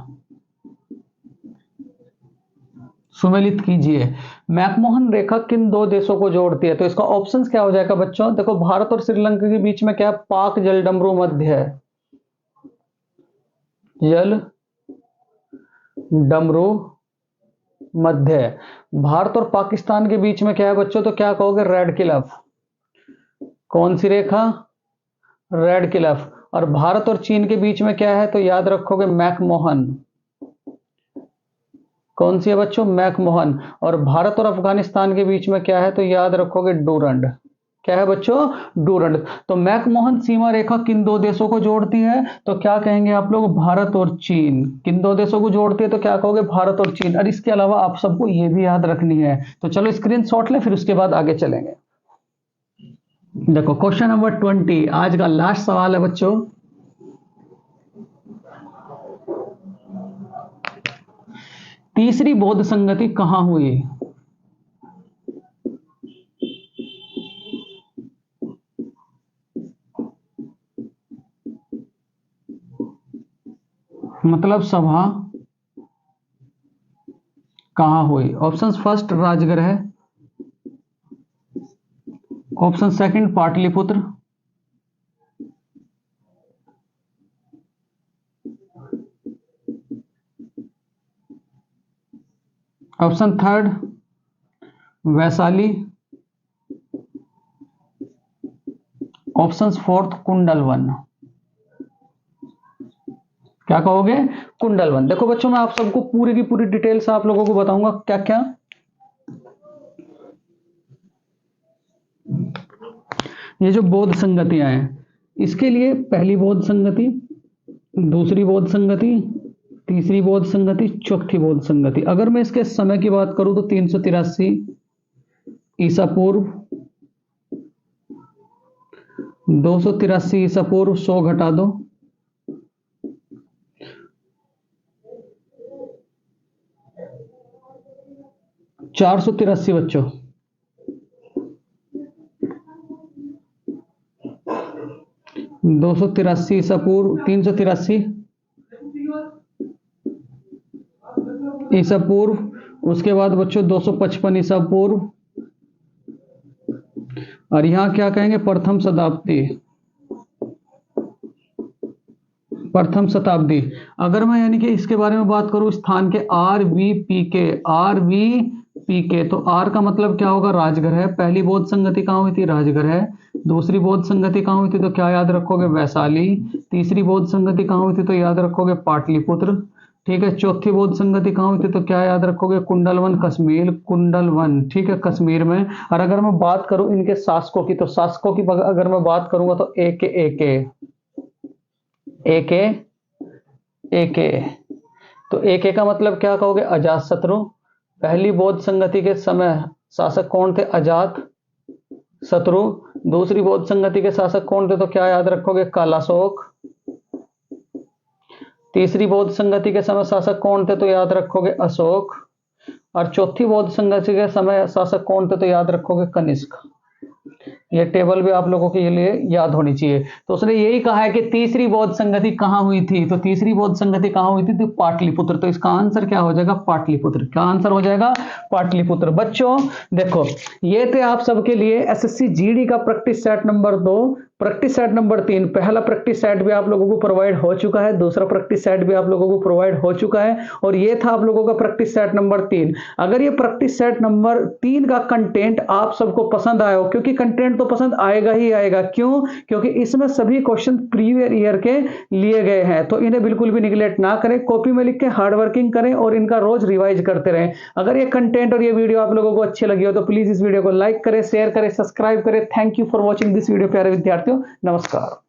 सुमेलित कीजिए। मैकमोहन रेखा किन दो देशों को जोड़ती है? तो इसका ऑप्शंस क्या हो जाएगा बच्चों? देखो भारत और श्रीलंका के बीच में क्या है? पाक जलडमरू मध्य है, जल डमरू मध्य है। भारत और पाकिस्तान के बीच में क्या है बच्चों? तो क्या कहोगे? Red Cliff. कौन सी रेखा? Red Cliff. और भारत और चीन के बीच में क्या है? तो याद रखोगे मैकमोहन। कौन सी है बच्चों? मैकमोहन। और भारत और अफगानिस्तान के बीच में क्या है? तो याद रखोगे डूरंड। क्या है बच्चों? डूरंड। तो मैकमोहन सीमा रेखा किन दो देशों को जोड़ती है? तो क्या कहेंगे आप लोग? भारत और चीन। किन दो देशों को जोड़ती है? तो क्या कहोगे? भारत और चीन। और इसके अलावा आप सबको ये भी याद रखनी है। तो चलो स्क्रीनशॉट लें, फिर उसके बाद आगे चलेंगे। देखो क्वेश्चन नंबर 20 आज का लास्ट सवाल है बच्चों। तीसरी बौद्ध संगति कहां हुई? मतलब सभा कहां हुई? Option first Rajgriha, option second Pataliputra, option third Vaishali, option fourth Kundalvan. क्या कहोगे? कुंडलवन। देखो बच्चों मैं आप सबको पूरी की पूरी डिटेल्स आप लोगों को बताऊंगा क्या क्या। ये जो बौद्ध संगतियां हैं, इसके लिए पहली बौद्ध संगति, दूसरी बौद्ध संगति, तीसरी बौद्ध संगति, चौथी बौद्ध संगति। अगर मैं इसके समय की बात करूं तो 383 ईसा पूर्व, 283 ईसा पूर्व, 100 घटा दो, 483 बच्चों, 283 ईसा पूर्व, 383 ईसा पूर्व, उसके बाद बच्चों 255 ईसा पूर्व, और यहां क्या कहेंगे? प्रथम शताब्दी, प्रथम शताब्दी। अगर मैं यानी कि इसके बारे में बात करूं स्थान के RVPK, RVPK, तो R का मतलब क्या होगा? राजगृह। पहली बौद्ध संगति कहां हुई थी? राजगृह। दूसरी बौद्ध संगति कहां हुई थी? तो क्या याद रखोगे? वैशाली। तीसरी बौद्ध संगति कहां हुई थी? तो याद रखोगे पाटलिपुत्र। ठीक है। चौथी बौद्ध संगति कहां हुई थी? तो क्या याद रखोगे? कुंडलवन, कश्मीर, कुंडलवन। ठीक है, कश्मीर में। और अगर मैं बात करूं इनके शासकों की, तो शासकों की अगर मैं बात करूंगा तो एके। तो एके का मतलब क्या कहोगे? अजातशत्रु। पहली बौद्ध संगति के समय शासक कौन थे? अजात शत्रु। दूसरी बौद्ध संगति के शासक कौन थे? तो क्या याद रखोगे? कालाशोक। तीसरी बौद्ध संगति के समय शासक कौन थे? तो याद रखोगे अशोक। और चौथी बौद्ध संगति के समय शासक कौन थे? तो याद रखोगे कनिष्क। ये टेबल भी आप लोगों के लिए याद होनी चाहिए। तो उसने यही कहा है कि तीसरी बौद्ध संगति कहां हुई थी? तो तीसरी बौद्ध संगति कहां हुई थी? तो पाटलिपुत्र। तो इसका आंसर क्या हो जाएगा? पाटलिपुत्र। क्या आंसर हो जाएगा? पाटलिपुत्र। बच्चों देखो ये थे आप सबके लिए SSC GD का practice set number 2 practice set number 3, पहला प्रैक्टिस सेट भी आप लोगों को प्रोवाइड हो चुका है, दूसरा प्रैक्टिस सेट भी आप लोगों को प्रोवाइड हो चुका है, और ये था आप लोगों का प्रैक्टिस सेट नंबर 3। अगर ये प्रैक्टिस सेट नंबर 3 का कंटेंट आप सबको पसंद आया हो, क्योंकि कंटेंट तो पसंद आएगा ही आएगा, क्यों? क्योंकि इसमें सभी क्वेश्चन प्रीवियस ईयर के लिए गए हैं, तो इन्हें बिल्कुल भी निगलेक्ट ना करें, कॉपी में लिख के हार्ड वर्किंग करें और इनका रोज रिवाइज करते रहें। अगर ये कंटेंट और ये वीडियो आप लोगों को अच्छी लगी हो तो प्लीज इस वीडियो को लाइक करें, शेयर करें, सब्सक्राइब करें। Thank you for watching this video प्यारे विद्यार्थियों, नमस्कार।